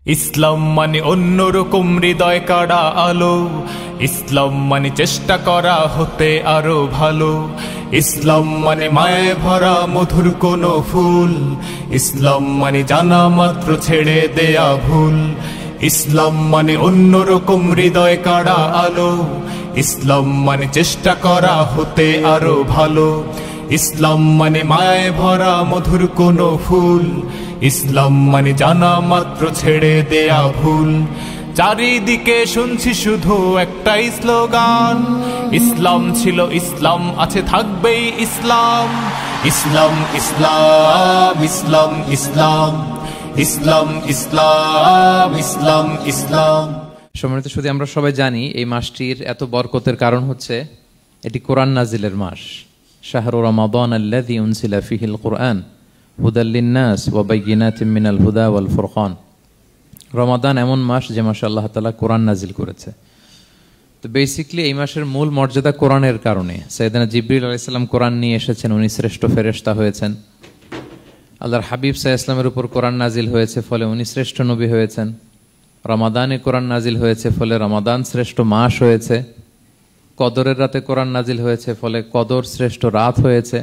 ইসলাম মানে অন্যরকম হৃদয় কাড়া আলো, ইসলাম মানে চেষ্টা করা হতে আরো ভালো, ইসলাম মানে মায়ে ভরা মধুর কোনো ফুল, ইসলাম মানে জানা মাত্র ছেড়ে দেয়া ভুল। ইসলাম মানে অন্যরকম হৃদয় কাড়া আলো, ইসলাম মানে চেষ্টা করা হতে আরো ভালো, ইসলাম মানে মায়ে ভরা মধুর কোনো ফুল, ইসলাম মানে জানা মাত্র ছেড়ে দেয়া ভুল। চারিদিকে শুনছি শুধু একটাই স্লোগান, ইসলাম ছিল ইসলাম আছে থাকবেই ইসলাম, ইসলাম ইসলাম ইসলাম ইসলাম ইসলাম ইসলাম ইসলাম ইসলাম। সম্মানিত শুধু আমরা সবাই জানি এই মাসটির এত বরকতের কারণ হচ্ছে এটি কোরআন নাজিলের মাস। শাহরু রমাদান আল্লাযী উনজিলা ফীহিল কুরআন হুদাল লিন-নাস ওয়া বায়্যিনাতিম মিনাল হুদা ওয়াল ফুরকান। রমাদান এমন মাস যে মাসে আল্লাহ তাআলা কোরআন নাজিল করেছে। তো বেসিক্যালি এই মাসের মূল মর্যাদা কোরআনের কারণে। সাইয়েদনা জিবরিল আলাইহিস সালাম কোরআন নিয়ে এসেছেন, উনি শ্রেষ্ঠ ফেরেশতা হয়েছেন। আল্লাহর হাবিব সাল্লাল্লাহু আলাইহি ওয়াসাল্লামের উপর কোরআন নাজিল হয়েছে, ফলে উনি শ্রেষ্ঠ নবী হয়েছেন। রমাদানে কোরআন নাজিল হয়েছে, ফলে রমাদান শ্রেষ্ঠ মাস হয়েছে। কদরের রাতে কোরআন নাজিল হয়েছে, ফলে কদর শ্রেষ্ঠ রাত হয়েছে।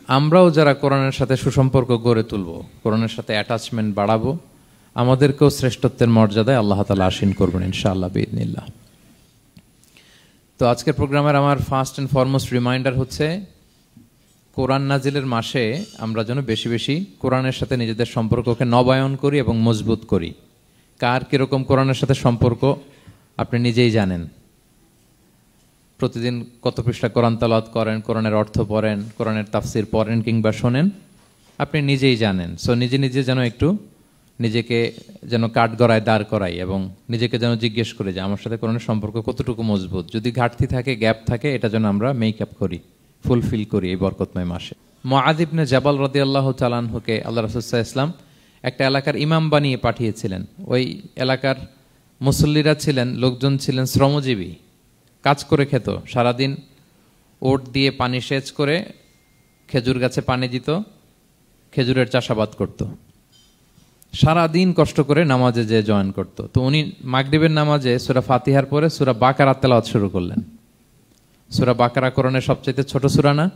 আমরাও যারা কোরআনের সাথে সুসম্পর্ক গড়ে তুলব, কোরআনের সাথে অ্যাটাচমেন্ট বাড়াবো, আমাদেরকেও শ্রেষ্ঠত্বের মর্যাদায় আল্লাহ তাআলা আসীন করবেন ইনশাআল্লাহ বিইذنিল্লাহ। তো আজকের প্রোগ্রামের আমার ফার্স্ট অ্যান্ড ফরমোস্ট রিমাইন্ডার হচ্ছে কোরআন নাজিলের মাসে আমরা যেন বেশি বেশি কোরআনের সাথে নিজেদের সম্পর্ককে নবায়ন করি এবং মজবুত করি। কার কিরকম কোরআনের সাথে সম্পর্ক আপনি নিজেই জানেন। প্রতিদিন কত পৃষ্ঠা কোরআন তেলাওয়াত করেন, কোরআনের অর্থ পড়েন, কোরআনের তাফসির পড়েন কিংবা শোনেন, আপনি নিজেই জানেন। সো নিজে নিজে যেন একটু নিজেকে যেন কাঠগড়ায় দাঁড় করাই এবং নিজেকে যেন জিজ্ঞেস করি যে আমার সাথে কোরআনের সম্পর্ক কতটুকু মজবুত। যদি ঘাটতি থাকে, গ্যাপ থাকে, এটা যেন আমরা মেক আপ করি, ফুলফিল করি এই বরকতময় মাসে। মুআয ইবনে জাবাল রাদিয়াল্লাহু তাআলা আনহুকে আল্লাহ রাসূল সাল্লাল্লাহু আলাইহি ওয়াসাল্লাম একটা এলাকার ইমাম বানিয়ে পাঠিয়েছিলেন। ওই এলাকার মুসল্লিরা ছিলেন, লোকজন ছিলেন শ্রমজীবী, কাজ করে খেত। সারাদিন ওট দিয়ে পানি সেচ করে খেজুর গাছে পানি দিত, খেজুরের চাষাবাদ করত, সারাদিন কষ্ট করে নামাজে যে জয়েন করত। তো উনি মাগরিবের নামাজে সূরা ফাতিহার পরে সূরা বাকারা তেলাওয়াত শুরু করলেন। সূরা বাকারা কোরআনের সবচেয়ে ছোট সূরা না?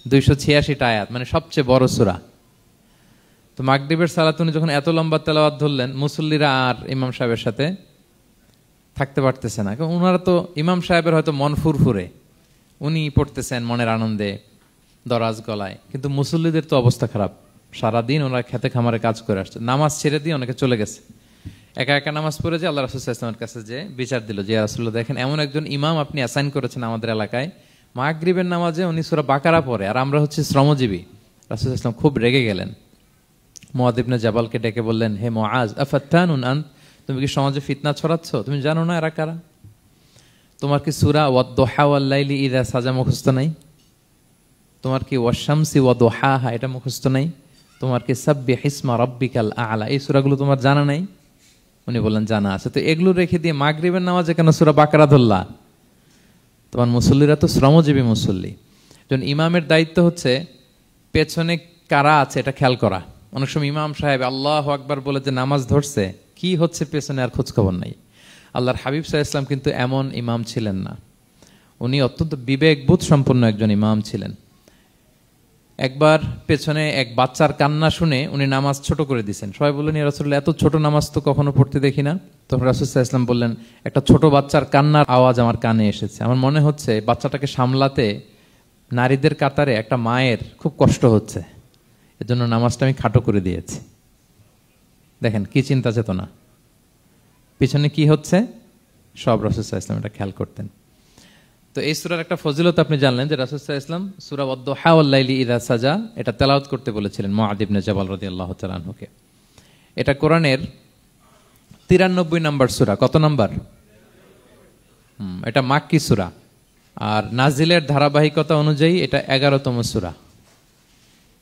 286টা আয়াত, মানে সবচেয়ে বড় সূরা। তো মাগরিবের সালাত উনি যখন এত লম্বা তেলাওয়াত ধরলেন, মুসল্লিরা আর ইমাম সাহেবের সাথে থাকতে পারতেছে না। কারণ ওনারা তো, ইমাম সাহেবের হয়তো মন ফুরফুরে, উনি পড়তেছেন মনের আনন্দে দরাজ গলায়, কিন্তু মুসল্লিদের তো অবস্থা খারাপ। সারাদিন ওনারা খেতে খামারে কাজ করে আসছে, নামাজ ছেড়ে দিয়ে অনেকে চলে গেছে। একা একা নামাজ পড়ে যে আল্লাহ রাসূল সাল্লাল্লাহু আলাইহি ওয়াসাল্লামের কাছে যে বিচার দিল যে ইয়া রাসূলুল্লাহ, দেখেন এমন একজন ইমাম আপনি অ্যাসাইন করেছেন আমাদের এলাকায়, মাগরিবের নামাজে উনি সূরা বাকারা পড়ে আর আমরা হচ্ছে শ্রমজীবী। রাসূল সাল্লাল্লাহু আলাইহি ওয়াসাল্লাম খুব রেগে গেলেন। মুআয ইবনে জাবালকে ডেকে বললেন, হে মুআয, আফাত্তানুন আন্ত, তুমি কি সমাজে ফিতনা ছড়াচ্ছ? তুমি জানো না এরা কারা? তোমার কি সূরা ওয়াদ-দুহা ওয়াল-লাইলি ইযা সাজা মুখস্থ নাই? তোমার কি ওয়াশ-শামসি ওয়া-দুহাহা এটা মুখস্থ নাই? তোমার কি সাব্বিহিসমা রাব্বিকাল আ'লা এই সূরাগুলো তোমার জানা নাই? উনি বললেন জানা আছে। তো এগুলো রেখে দিয়ে মাগরিবের নামাজে কেন সূরা বাকারা ধরলা? তোমার মুসল্লিরা তো শ্রমজীবী মুসল্লি। যখন ইমামের দায়িত্ব হচ্ছে পেছনে কারা আছে এটা খেয়াল করা। অনেক সময় ইমাম সাহেব আল্লাহু আকবার বলে যে নামাজ ধরছে, কি হচ্ছে পেছনে আর খোঁজ খবর নাই। আল্লাহর হাবিব সাল্লাল্লাহু আলাইহি ওয়াসাল্লাম কিন্তু এমন ইমাম ছিলেন না, উনি অত্যন্ত বিবেকবোধ সম্পন্ন একজন ইমাম ছিলেন। একবার পেছনে এক বাচ্চার কান্না শুনে উনি নামাজ ছোট করে দিয়েছেন। সবাই বললেন, ইয়া রাসূলুল্লাহ, এত ছোট নামাজ তো কখনো পড়তে দেখি না। তখন রাসূল সাল্লাল্লাহু আলাইহি ওয়াসাল্লাম বললেন, একটা ছোট বাচ্চার কান্নার আওয়াজ আমার কানে এসেছে। আমার মনে হচ্ছে বাচ্চাটাকে সামলাতে নারীদের কাতারে একটা মায়ের খুব কষ্ট হচ্ছে, এজন্য নামাজটা আমি খাটো করে দিয়েছি। দেখেন কি চিন্তা চেতনা, পিছনে কি হচ্ছে সব রাসূল সাল্লাল্লাহু আলাইহি ওয়াসাল্লাম এটা খেয়াল করতেন। তো এই সূরার একটা ফজিলত আপনি জানলেন যে রাসূল সাল্লাল্লাহু আলাইহি ওয়াসাল্লাম সূরা ওয়াদ-দুহা ওয়াল-লাইলি ইযা সাজা এটা তেলাওয়াত করতে বলেছিলেন মুআয ইবনে জাবাল রাদিয়াল্লাহু তাআলা আনহুকে। এটা কোরআনের 93 নম্বর সূরা। কত নম্বর? এটা মাক্কি সূরা, আর নাজিলের ধারাবাহিকতা অনুযায়ী এটা 11তম সূরা।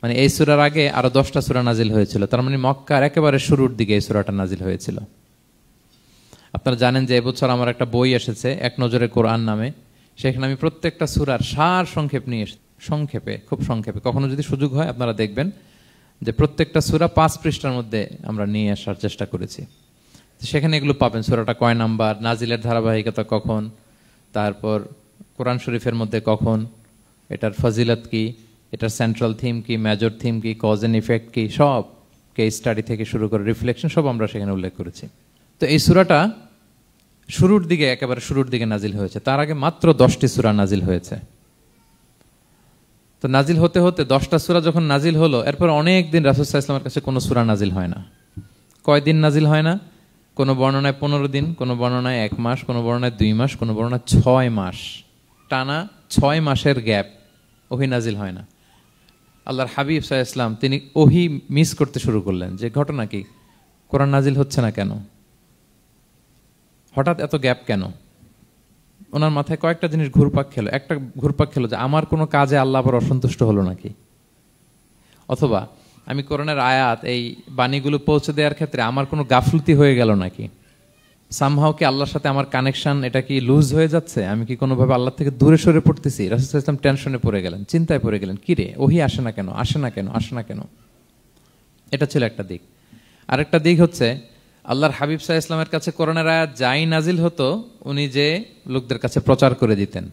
মানে এই সূরার আগে আরো 10টা সূরা নাজিল হয়েছিল, তার মানে মক্কার একেবারে শুরুর দিকে এই সূরাটা নাজিল হয়েছিল। আপনারা জানেন যে এবছর আমার একটা বই এসেছে এক নজরে কোরআন নামে, সেখানে আমি প্রত্যেকটা সূরার সার সংক্ষেপ নিয়ে এসেছি, সংক্ষেপে, খুব সংক্ষেপে। কখনো যদি সুযোগ হয় আপনারা দেখবেন, যে প্রত্যেকটা সূরা 5 পৃষ্ঠার মধ্যে আমরা নিয়ে আসার চেষ্টা করেছি। সেখানে এগুলো পাবেন, সূরাটা কয় নাম্বার, নাজিলের ধারাবাহিকতা কখন, তারপর কোরআন শরীফের মধ্যে কখন, এটার ফজিলত কি, এটার সেন্ট্রাল থিম কি, মেজর থিম কি, কজ এন্ড ইফেক্ট কি, সব কেস স্টাডি থেকে শুরু করে রিফ্লেকশন সব আমরা সেখানে উল্লেখ করেছি। তো এই সূরাটা শুরুর দিকে, একেবারে শুরুর দিকে নাজিল হয়েছে। তার আগে মাত্র 10টি সূরা নাজিল হয়েছে। তো নাজিল হতে হতে 10টা সূরা যখন নাজিল হলো, এরপর অনেক দিন রাসূল সাল্লাল্লাহু আলাইহি ওয়াসাল্লামের কাছে কোনো সূরা নাজিল হয় না। কয়দিন নাজিল হয় না? কোনো বর্ণনায় 15 দিন, কোনো বর্ণনায় 1 মাস, কোনো বর্ণনায় 2 মাস, কোনো বর্ণনায় 6 মাস, টানা 6 মাসের গ্যাপ ওহী নাজিল হয় না। আল্লাহর হাবিব সাল্লাল্লাহু আলাইহি ওয়াসাল্লাম তিনি ওহী মিস করতে শুরু করলেন, যে ঘটনা কি, কোরআন নাজিল হচ্ছে না কেন, হঠাৎ এত গ্যাপ কেন? ওনার মাথায় কয়েকটা জিনিস ঘুরপাক খেলো। একটা ঘুরপাক খেলো যে আমার কোনো কাজে আল্লাহ আবার অসন্তুষ্ট হলো নাকি, অথবা আমি কোরআনের আয়াত, এই বাণীগুলো পৌঁছে দেওয়ার ক্ষেত্রে আমার কোনো গাফলতি হয়ে গেল নাকি, সামহাও কি আল্লাহর সাথে আমার কানেকশন এটা কি লুজ হয়ে যাচ্ছে, আমি কি কোনোভাবে আল্লাহ থেকে দূরে সরে পড়তেছি? রাসূল সাল্লাল্লাহু আলাইহি ওয়াসাল্লাম টেনশনে পড়ে গেলেন, চিন্তায় পড়ে গেলেন, কি রে ওহী আসে না কেন, আসে না কেন, আসে না কেন। এটা ছিল একটা দিক। আরেকটা দিক হচ্ছে আল্লাহর হাবিব সাল্লাল্লাহু আলাইহি ওয়াসাল্লামের কাছে কোরআনের আয়াত যাই নাজিল হতো উনি যে লোকদের কাছে প্রচার করে দিতেন।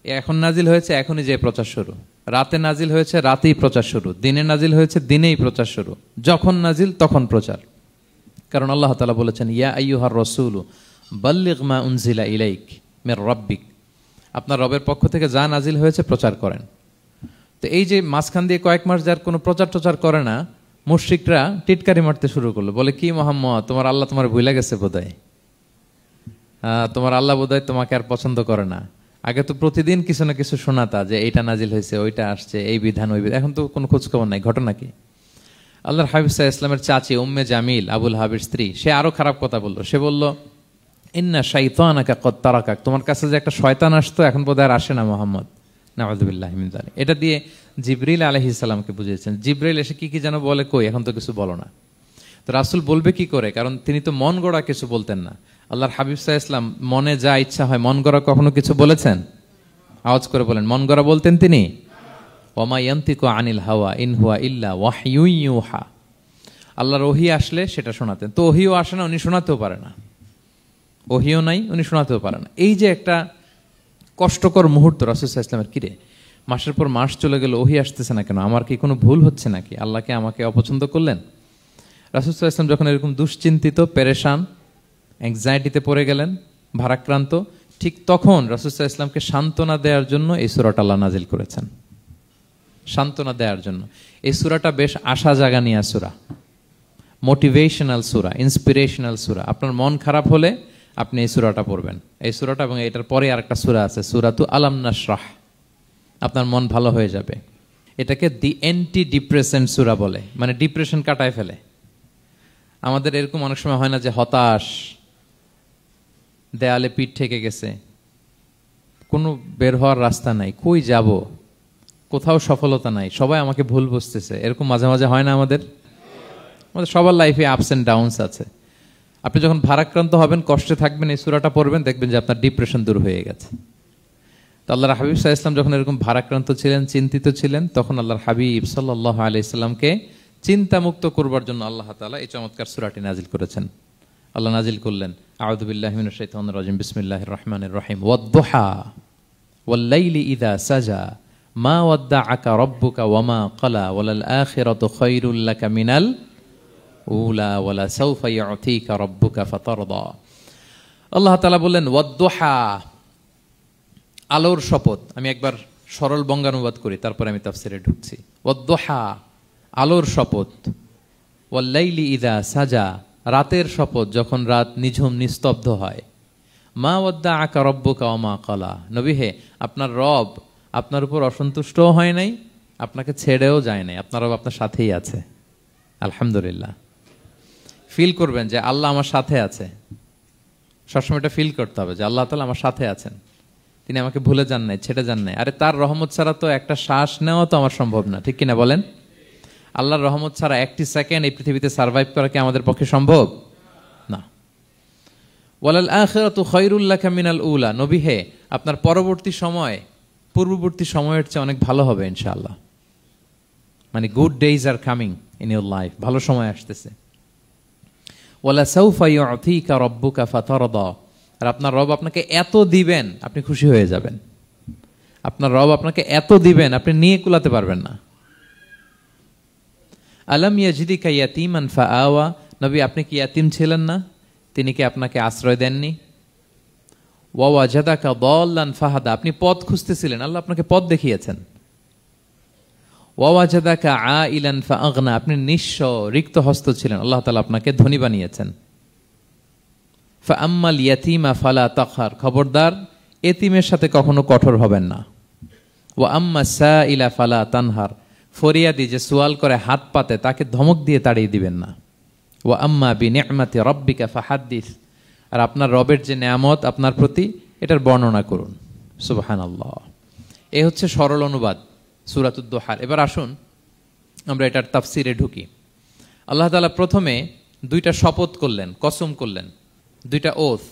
এখন নাজিল হয়েছে, এখনই যে প্রচার শুরু, রাতে নাজিল হয়েছে, রাতেই প্রচার শুরু, দিনে নাজিল হয়েছে, দিনেই প্রচার শুরু, যখন নাজিল তখন প্রচার। কারণ আল্লাহ তাআলা বলেছেন, ইয়া আইয়ুহার রাসূলু বাল্লিগ মা উনজিলা ইলাইক মির রাব্বিক, আপনার রবের পক্ষ থেকে যা নাজিল হয়েছে প্রচার করেন। তো এই যে মাঝখান দিয়ে কয়েক মাস যার কোনো প্রচার করে না, মুশরিকরা টিটকারি মারতে শুরু করলো, বলে কি মুহাম্মদ, তোমার আল্লাহ তোমার ভুলে গেছে বোধহয়, তোমার আল্লাহ বোধহয় তোমাকে আর পছন্দ করে না। আগে তো প্রতিদিন কিছু না কিছু শোনাতা যে এইটা নাজিল হয়েছে, ওইটা আসছে, এই বিধান ওই বিধান, এখন তো কোনো খোঁজখবর নাই। ঘটনা কি? আল্লাহর হাবিব সাল্লাল্লাহু আলাইহি ওয়াসাল্লামের চাচি উম্মে জামিল, আবুল হাবির স্ত্রী, সে আরো খারাপ কথা বললো। সে বলল, ইন্না শাইতানাকা কদ তারাকাক, তোমার কাছে যে একটা শয়তান আসতো এখন বোধহয় আর আসে না মুহাম্মদ, নাউযুবিল্লাহি মিন যালিক। এটা দিয়ে জিবরিল আলাইহিস সালামকে বুঝিয়েছেন। জিবরিল এসে কি কি যেন বলে, কই এখন তো কিছু বলো না। তো রাসূল বলবে কি করে, কারণ তিনি তো মন গড়া কিছু বলতেন না। আল্লাহর হাবিব সাল্লাল্লাহু আলাইহি ওয়াসাল্লাম মনে যা ইচ্ছা হয়, মন গড়া কখনো কিছু বলেছেন? আওয়াজ করে বলেন, মন গড়া বলতেন তিনি? ওয়ামা ইয়ানতিকু আনিল হাওয়া ইন হুয়া ইল্লা ওয়াহয়ুন ইউহা, আল্লাহর ওহী আসলে সেটা শোনাতেন। তো ওহীও আসে না, উনি শোনাতেও পারে না, ওহীও নাই, উনি শোনাতেও পারে না। এই যে একটা কষ্টকর মুহূর্ত রাসূল সাল্লাল্লাহু আলাইহি ওয়াসাল্লামের, কিরে মাসের পর মাস চলে গেল, ওহী আসতেছে না কেন, আমার কি কোনো ভুল হচ্ছে নাকি, আল্লাহকে আমাকে অপছন্দ করলেন? রাসূল সাল্লাল্লাহু আলাইহি ওয়াসাল্লাম যখন এরকম দুশ্চিন্তিত, পেরেশান, অ্যাংজাইটিতে পড়ে গেলেন, ভারাক্রান্ত, ঠিক তখন রাসূল সাল্লাল্লাহু আলাইহি ওয়াসাল্লামকে সান্ত্বনা দেওয়ার জন্য এই সূরাটা আল্লাহ নাজিল করেছেন। সান্ত্বনা দেওয়ার জন্য এই সূরাটা বেশ আশা জাগানিয়া সূরা, মোটিভেশনাল সূরা, ইন্সপিরেশনাল সূরা। আপনার মন খারাপ হলে আপনি এই সূরাটা পড়বেন, এই সূরাটা, এবং এটার পরে আরেকটা সূরা আছে, সূরাতু আলাম নাশরাহ, আপনার মন ভালো হয়ে যাবে। এটাকে দি অ্যান্টি ডিপ্রেসেন্ট সূরা বলে, মানে ডিপ্রেশন কাটায় ফেলে। আমাদের এরকম অনেক সময় হয় না যে হতাশ, দেয়ালে পিঠ ঠেকে গেছে, কোনো বের হওয়ার রাস্তা নাই, কই যাব, কোথাও সফলতা নাই, সবাই আমাকে ভুল বুঝতেছে, এরকম মাঝে মাঝে হয় না? আমাদের সবার লাইফে আপস এন্ড ডাউনস আছে। আপনি যখন ভারাক্রান্ত হবেন, কষ্টে থাকবেন, এই সূরাটা পড়বেন, দেখবেন যে আপনার ডিপ্রেশন দূর হয়ে গেছে। তো আল্লাহর হাবিব সাল্লাল্লাহু আলাইহি ওয়াসাল্লাম যখন এরকম ভারাক্রান্ত ছিলেন, চিন্তিত ছিলেন, তখন আল্লাহর হাবিব সাল্লাল্লাহু আলাইহি ওয়াসাল্লামকে চিন্তামুক্ত করবার জন্য আল্লাহ তাআলা এই চমৎকার সূরাটি নাজিল করেছেন। আল্লাহ নাজিল করলেন, আউযু বিল্লাহি মিনাশ শাইতানির রাজিম, বিসমিল্লাহির রহমানির রহিম, ওয়াদ-দুহা ওয়াল-লাইলি ইযা সাজা মা ওয়াদ্দাআকা রাব্বুকা ওয়া মা ক্বালা ওয়ালাল আখিরাতু খায়রুল লাকা মিনাল উলা ওয়ালা সাওফা ইউতিকা রাব্বুকা ফাতারদা। আল্লাহ তাআলা বললেন, ওয়াদ-দুহা, আলোর শপথ। আমি একবার সরল বঙ্গানুবাদ করি, তারপরে আমি তাফসিরে ঢুকছি। ওয়াদ-দুহা, আলোর শপথ, ওয়াল-লাইলি ইযা সাজা, রাতের শপথ, যখন রাত নিঝুম নিস্তব্ধ হয়। মা ওয়াদ্দাআকা রাব্বুকা ওয়া মা ক্বালা, নবী হে, আপনার রব আপনার উপর অসন্তুষ্টও হয় নাই, আপনাকে ছেড়েও যায় নাই, আপনার রব আপনার সাথেই আছে। আলহামদুলিল্লাহ। ফিল করবেন যে আল্লাহ আমার সাথে আছে, সবসময় এটা ফিল করতে হবে যে আল্লাহ তাআলা আমার সাথে আছেন, তিনি আমাকে ভুলে যান নাই, ছেড়ে যান নাই। আরে তার রহমত ছাড়া তো একটা শ্বাস নেওয়া তো আমার সম্ভব না, ঠিক কিনা বলেন? আল্লাহর রহমত ছাড়া একটি সেকেন্ড এই পৃথিবীতে সার্ভাইভ করা কি আমাদের পক্ষে সম্ভব না। ওয়ালাল আখিরাতু খায়রুল লাকা মিনাল উলা, নবী হে, আপনার পরবর্তী সময় পূর্ববর্তী সময়ের চেয়ে অনেক ভালো হবে ইনশাআল্লাহ। মানে good days are coming, in your life, ভালো সময় আসতেছে। ওয়ালা সাউফা ইউতিকা রাব্বুকা ফাতারদা, আর আপনার রব আপনাকে এত দিবেন আপনি খুশি হয়ে যাবেন। আপনার রব আপনাকে এত দিবেন আপনি নিয়ে কুলাতে পারবেন না। আলাম ইয়াজিদিকা ইয়াতীমান ফাআওয়া, নবী আপনি কি ইয়াতীম ছিলেন না, তিনি কি আপনাকে আশ্রয় দেননি? ওয়া ওয়াজাদাকা দাল্লান ফাহাদা, আপনি পথ খুঁজতেছিলেন, আল্লাহ আপনাকে পথ দেখিয়েছেন। ওয়া ওয়াজাদাকা আইলান ফাআগনা, আপনি নিঃস্ব রিক্ত হস্ত ছিলেন, আল্লাহ তাআলা আপনাকে ধনী বানিয়েছেন। ফাআম্মাল ইয়াতীমা ফালা তাকহার, খবরদার এতিমের সাথে কখনো কঠোর হবেন না। ওয়া আম্মা সাইলা ফালা তানহার, ফরিয়াদি যে সুয়াল করে হাত পাতে তাকে ধমক দিয়ে তাড়িয়ে দিবেন না। ওয়া আম্মা বিনি'মাতি রাব্বিকা ফাহাদ্দিস, আর আপনার রবের যে নেয়ামত আপনার প্রতি এটার বর্ণনা করুন। সুবহানাল্লাহ। এই হচ্ছে সরল অনুবাদ সূরাতুদ দোহার। এবার আসুন আমরা এটার তাফসিরে ঢুকি। আল্লাহ তাআলা প্রথমে দুইটা শপথ করলেন, কসম করলেন, দুইটা ওথ।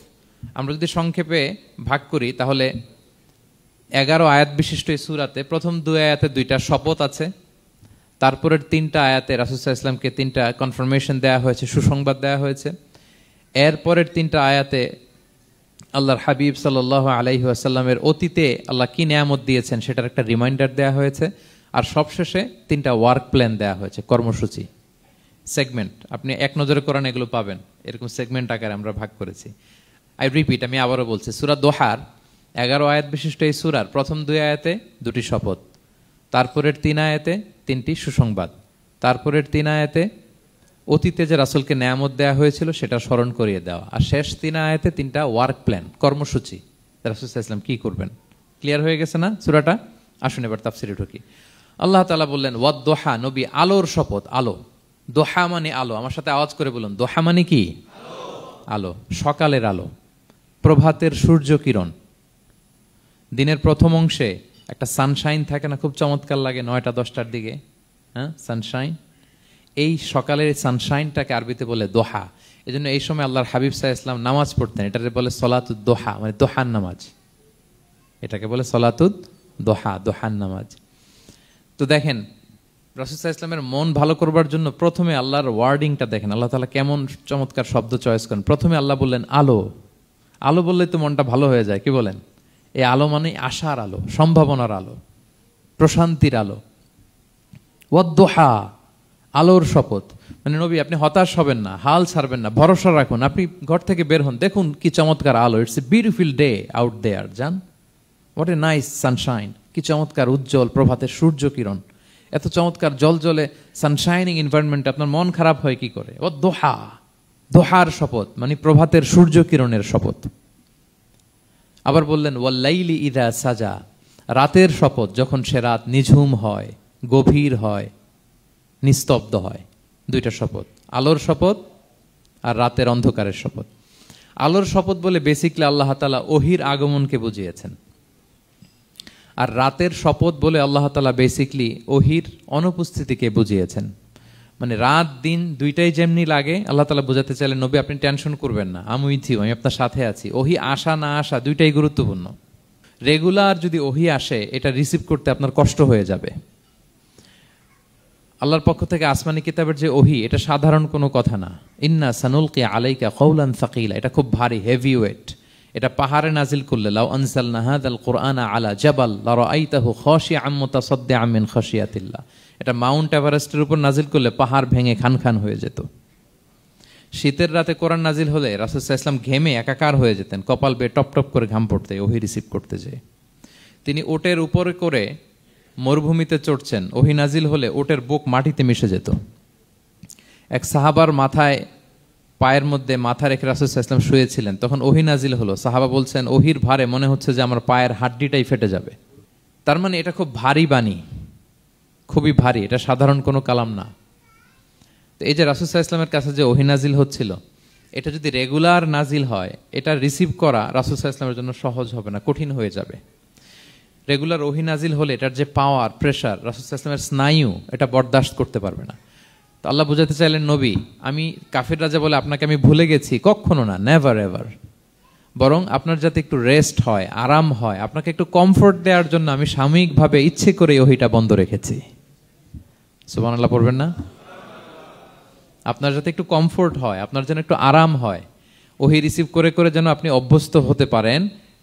আমরা যদি সংক্ষেপে ভাগ করি তাহলে 11 আয়াত বিশিষ্ট এই সূরাতে প্রথম 2 আয়াতে দুইটা শপথ আছে, তারপরের 3টা আয়াতে রাসূল সাল্লাল্লাহু আলাইহি ওয়াসাল্লামকে 3টা কনফার্মেশন দেওয়া হয়েছে, সুসংবাদ দেওয়া হয়েছে। এরপরের 3টা আয়াতে আল্লাহর হাবিব সাল্লাল্লাহু আলাইহি ওয়াসাল্লামের অতীতে আল্লাহ কি নেয়ামত দিয়েছেন সেটার একটা রিমাইন্ডার দেওয়া হয়েছে। আর সবশেষে 3টা ওয়ার্ক প্ল্যান দেওয়া হয়েছে, কর্মসূচি, সেগমেন্ট। আপনি এক নজরে কোরআন এগুলো পাবেন, এরকম সেগমেন্ট আকারে আমরা ভাগ করেছি। আই রিপিট, আমি আবারও বলছি, সূরা দোহার 11 আয়াত বিশিষ্ট এই সূরার প্রথম 2 আয়াতে 2টি শপথ, তারপরের 3 আয়াতে 3টি সুসংবাদ, তারপরের 3 আয়াতে অতীতে যে রাসূলকে নেয়ামত দেওয়া হয়েছিল সেটা স্মরণ করিয়ে দেওয়া, আর শেষ 3 আয়াতে 3টা ওয়ার্ক প্ল্যান, কর্মসূচি, রাসূল সাল্লাল্লাহু আলাইহি ওয়াসাল্লাম কি করবেন। ক্লিয়ার হয়ে গেছে না সূরাটা? আসুন এবার তাফসিরে ঢুকি। আল্লাহ তাআলা বললেন ওয়াদ দোহা, নবী আলোর শপথ। আলো, দোহা মানে আলো। আমার সাথে আওয়াজ করে বলুন, দোহা মানে কি? আলো, সকালের আলো, প্রভাতের সূর্য কিরণ। দিনের প্রথম অংশে একটা সানশাইন থাকে না, খুব চমৎকার লাগে 9টা 10টার দিকে, হ্যাঁ, সানশাইন। এই সকালের সানশাইনটাকে আরবিতে বলে দোহা। এই জন্য এই সময় আল্লাহর হাবিব সাল্লাল্লাহু আলাইহি ওয়াসাল্লাম নামাজ পড়তেন, এটাকে বলে সলাতুদ দোহা, মানে দোহার নামাজ। এটাকে বলে সলাতুদ দোহা, দোহার নামাজ। তো দেখেন রাসূল সাল্লাল্লাহু আলাইহি ওয়াসাল্লামের মন ভালো করবার জন্য প্রথমে আল্লাহর ওয়ার্ডিংটা দেখেন, আল্লাহ তাআলা কেমন চমৎকার শব্দ চয়েস করেন। প্রথমে আল্লাহ বললেন আলো। আলো বললে তো মনটা ভালো হয়ে যায়, কি বলেন? এই আলো মানে আশার আলো, সম্ভাবনার আলো, প্রশান্তির আলো। ওয়াদ-দোহা, আলোর শপথ। মানে নবী আপনি হতাশ হবেন না, হাল ছাড়বেন না, ভরসা রাখুন। আপনি ঘর থেকে বের হন, দেখুন কি চমৎকার আলো। It's a beautiful day out there. জান, হোয়াট এ নাইস সানশাইন, কি চমৎকার উজ্জ্বল প্রভাতের সূর্য কিরণ। এত চমৎকার জলজলে সানশাইনিং এনভায়রনমেন্টে আপনার মন খারাপ হয় কি করে? ওয়াদ-দোহা, দোহার শপথ মানে প্রভাতের সূর্য কিরণের শপথ। আবার বললেন ওয়াল-লাইলি ইযা সাজা, রাতের শপথ, যখন সে রাত নিঝুম হয়, গভীর হয়, নিস্তব্ধ হয়। 2টা শপথ, আলোর শপথ আর রাতের অন্ধকারের শপথ। আলোর শপথ বলে বেসিকলি আল্লাহ তাআলা ওহির আগমনকে বুঝিয়েছেন, আর রাতের শপথ বলে আল্লাহ তাআলা বেসিকলি ওহির অনুপস্থিতিকে বুঝিয়েছেন। মানে রাত দিন দুইটাই যেমনি লাগে, আল্লাহ তাআলা বোঝাতে চাইলেন নবী আপনি টেনশন করবেন না, আমি উইথ ইউ, আমি আপনার সাথে আছি। ওহি আসা না আসা দুইটাই গুরুত্বপূর্ণ। রেগুলার যদি ওহি আসে এটা রিসিভ করতে আপনার কষ্ট হয়ে যাবে। আল্লাহর পক্ষ থেকে আসমানি কিতাবের যে ওহি, এটা সাধারণ কোনো কথা না। ইন্না সানুলকি আলাইকা কওলান সাকিলা, এটা খুব ভারী, হেভি ওয়েট। এটা পাহাড়ে নাজিল করলে, লাউ আনজালনা হাযাল কুরআনা আলা জাবাল লারাআইতাহু খাশিআম মুতাসাদ্দিআম মিন খাশিয়াতিল্লাহ, এটা মাউন্ট এভারেস্টের উপর নাজিল করলে পাহাড় ভেঙে খান খান হয়ে যেত। শীতের রাতে কোরআন নাজিল হলে রাসূল সাল্লাল্লাহু আলাইহি ওয়াসাল্লাম ঘেমে একাকার হয়ে যেতেন, কপাল বেয়ে টপ টপ করে ঘাম পড়তে ওহি রিসিভ করতে যেয়ে। তিনি ওটের উপরে করে মরুভূমিতে চড়ছেন, ওহি নাজিল হলে ওটের বুক মাটিতে মিশে যেত। এক সাহাবার মাথায়, পায়ের মধ্যে মাথা রেখে রাসূল সাল্লাল্লাহু আলাইহি ওয়াসাল্লাম শুয়েছিলেন, তখন ওহি নাজিল হলো। সাহাবা বলছেন ওহির ভারে মনে হচ্ছে যে আমার পায়ের হাড্ডিটাই ফেটে যাবে। তার মানে এটা খুব ভারী বাণী, খুবই ভারী, এটা সাধারণ কোনো কালাম না। তো এই যে রাসূল সাল্লাল্লাহু আলাইহি ওয়াসাল্লামের কাছে যে ওহি নাজিল হচ্ছিল, এটা যদি রেগুলার নাজিল হয়, এটা রিসিভ করা রাসূল সাল্লাল্লাহু আলাইহি ওয়াসাল্লামের জন্য সহজ হবে না, কঠিন হয়ে যাবে। রেগুলার ওহি নাজিল হলে এটার যে পাওয়ার, প্রেশার, রাসূল সাল্লাল্লাহু আলাইহি ওয়াসাল্লামের স্নায়ু এটা বরদাস্ত করতে পারবে না। তো আল্লাহ বোঝাতে চাইলেন নবী আমি কাফির রাজা বলে আপনাকে আমি ভুলে গেছি, কখনো না, নেভার এভার। বরং আপনার যাতে একটু রেস্ট হয়, আরাম হয়, আপনাকে একটু কমফোর্ট দেওয়ার জন্য আমি সাময়িকভাবে ইচ্ছে করে ওহিটা বন্ধ রেখেছি। সুবহানাল্লাহ পড়বেন না? আপনার যাতে একটু কমফোর্ট হয়, আপনার যেন একটু আরাম হয়, ওহি রিসিভ করে করে যেন আপনি অভ্যস্ত হতে পারেন,